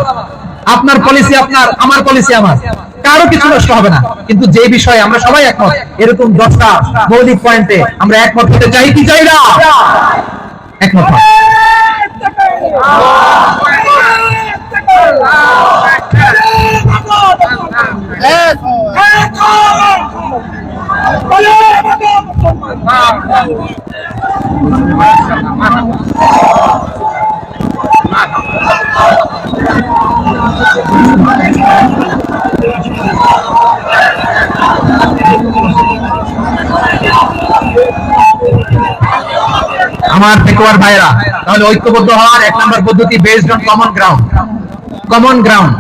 আপনার পলিসি আপনার, আমার পলিসি আমার, কারো কিছু নষ্ট হবে না। কিন্তু যে বিষয়ে আমরা সবাই একমত, এরকম 10টা মৌলিক পয়েন্টে আমরা একমত হতে চাই কি চাই না? একমত হন। আমার পেকুয়ার ভাইরা, তাহলে ঐক্যবদ্ধ হওয়ার 1 নম্বর পদ্ধতি based on common ground. Common ground,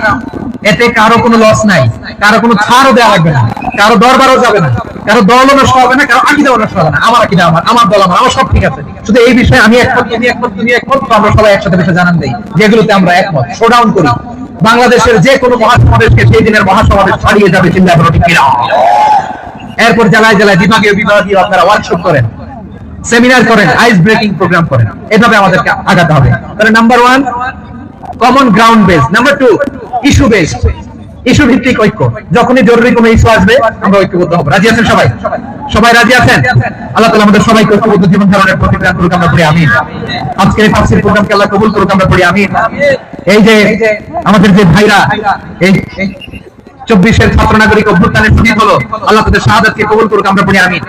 এতে কারো কোনো লস নাই, কারো কোনো ছাড়ও দেওয়া লাগবে না, কারো দরবারও যাবে না, কারো দলও নষ্ট হবে না, কারো আকীদাও নষ্ট হবে না। আমার আকীদা আমার, আমার দল আমার, আমার সব ঠিক আছে। শুধু এই বিষয়ে আমি একমত, তুমি একমত, তুমি একমত, আমরা সবাই একসাথে বসে জানান দেই যেগুলোতে আমরা একমত, শোডাউন করি। বাংলাদেশের যে কোনো মহাসমাবেশকে সেই দিনের মহাসমাবেশ ছাড়িয়ে যাবে, চিন্তা করো, ঠিক কিনা? এরপর জেলায় জেলায় বিভাগীয় আপনারা ওয়ার্কশপ করেন, সেমিনার করেন, আইস ব্রেকিং প্রোগ্রাম করেন, এভাবে আমাদেরকে আগাতে হবে। তাহলে number 1 common ground base, number 2 issue base, issue ভিত্তিক ঐক্য। যখনই জরুরি কোনো ইস্যু আসবে আমরা ঐক্যবদ্ধ হব। রাজি আছেন সবাই? সবাই রাজি আছেন? আল্লাহ তাআলা আমাদের সবাইকে ঐক্যবদ্ধ জীবন ধারণের প্রতিজ্ঞা করুক, আমরা পড়ি আমিন। আজকের এই তাফসীর প্রোগ্রামকে আল্লাহ কবুল করুক, আমরা পড়ি আমিন। এই যে আমাদের যে ভাইরা এই 24-এর ছাত্র নাগরিক অভ্যুত্থানের শহীদ হলো, আল্লাহ তাদের শাহাদাতকে কবুল করুক, আমরা পড়ি আমিন।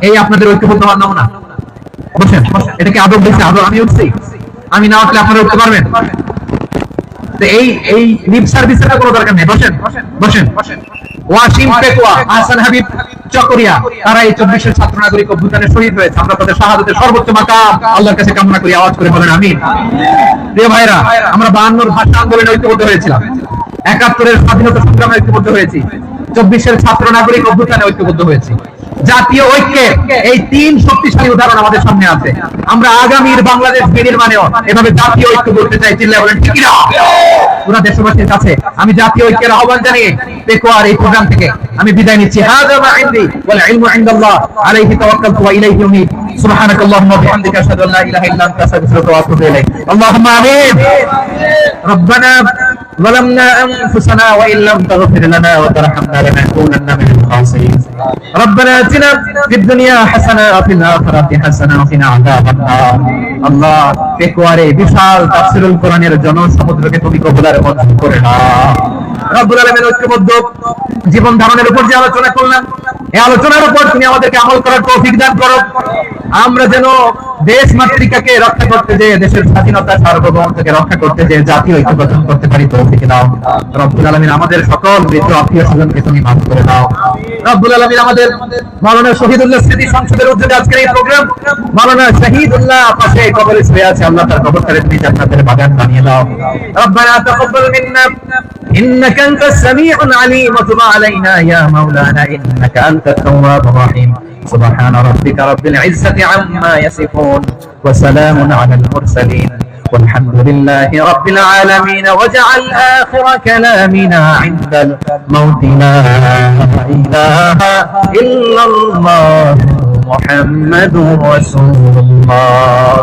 এই আপনাদের ঐক্যবদ্ধ হওয়ার নমুনা। বসেন, এটা কি আদব দিচ্ছে? আদব আমি উঠছি, আমি না উঠলে আপনারা উঠতে পারবেন? তো এই লিপ সার্ভিসের কোনো দরকার নেই। বসেন বসেন। ওয়াসিম পেকুয়া, হাসান হাবিব চকরিয়া, তারা এই 24 ছাত্র নাগরিক অভ্যুত্থানে শহীদ হয়েছে। আমরা তাদের শাহাদাতের সর্বোচ্চ মাকাম আল্লাহর কাছে কামনা করি। আওয়াজ করে বলেন আমিন। প্রিয় ভাইরা, আমরা 52 ভাষা আন্দোলনে ঐক্যবদ্ধ হয়েছিলাম, 71 স্বাধীনতা সংগ্রামে ঐক্যবদ্ধ হয়েছি, 24 ছাত্র নাগরিক অভ্যুত্থানে ঐক্যবদ্ধ হয়েছি। জাতীয় ঐক্যের এই 3 শক্তিশালী উদাহরণ আমাদের সামনে আছে। আমরা আগামীর বাংলাদেশ বিনির্মাণেও এভাবে জাতীয় ঐক্য করতে চাই। চিল্লায় বলেন ঠিক না? পুরো দেশবাসীর কাছে আমি জাতীয় ঐক্যের আহ্বান জানিয়ে পেকুয়ার এই প্রোগ্রাম থেকে আমি বিদায় নিচ্ছি। হাযা মা ইনদি ওয়াল ইলমু ইনদাল্লাহ আলাইহি তাওয়াক্কালতু ওয়া ইলাইহি উনীব। সুবহানাকাল্লাহুম্মা ওয়া বিহামদিকা আশহাদু আল্লা ইলাহা ইল্লা আনতা আস্তাগফিরুকা ওয়া আতুবু ইলাইক। আল্লাহুম্মা আমিন। রব্বানা ظلمنا أنفسنا وإن لم تغفر لنا وترحمنا لنكونن من الخاسرين. ربنا آتنا في الدنيا حسنة وفي الآخرة حسنة وقنا عذاب النار. আল্লাহ পেকুয়ারে বিশাল তাফসীরুল কোরআনের জনসমুদ্রকে তুমি কবুলার মঞ্জুর করে নাও। রব্বুল আলামিন ঐক্যবদ্ধ জীবন ধারণের উপর যে আলোচনা করলাম, এই আলোচনার উপর তুমি আমাদেরকে আমল করার তৌফিক দান করো। আমরা যেন দেশ মাতৃকাকে রক্ষা করতে যে, দেশের স্বাধীনতা সার্বভৌমত্বকে রক্ষা করতে যে জাতীয় ঐক্য গঠন করতে পারি তৌফিক দাও। রব্বুল আলামিন আমাদের সকল মৃত আত্মীয় স্বজনকে তুমি মাফ করে দাও। রব্বুল আলামিন আমাদের মাওলানা শহীদুল্লাহ স্মৃতি সংসদের উদ্যোগে আজকের এই প্রোগ্রাম, মাওলানা শহীদুল্লাহ পাশে কবরে শুয়ে আছে, আল্লাহ তার কবরটাকে তুমি জান্নাতের বাগান বানিয়ে দাও। রব্বানা তাকাব্বাল মিন্না إنك أنت السميع العليم وتب علينا يا مولانا إنك أنت التواب الرحيم. سبحان ربك رب العزة عما يصفون وسلام على المرسلين والحمد لله رب العالمين. واجعل آخر كلامنا عند الموت لا إله إلا الله محمد رسول الله.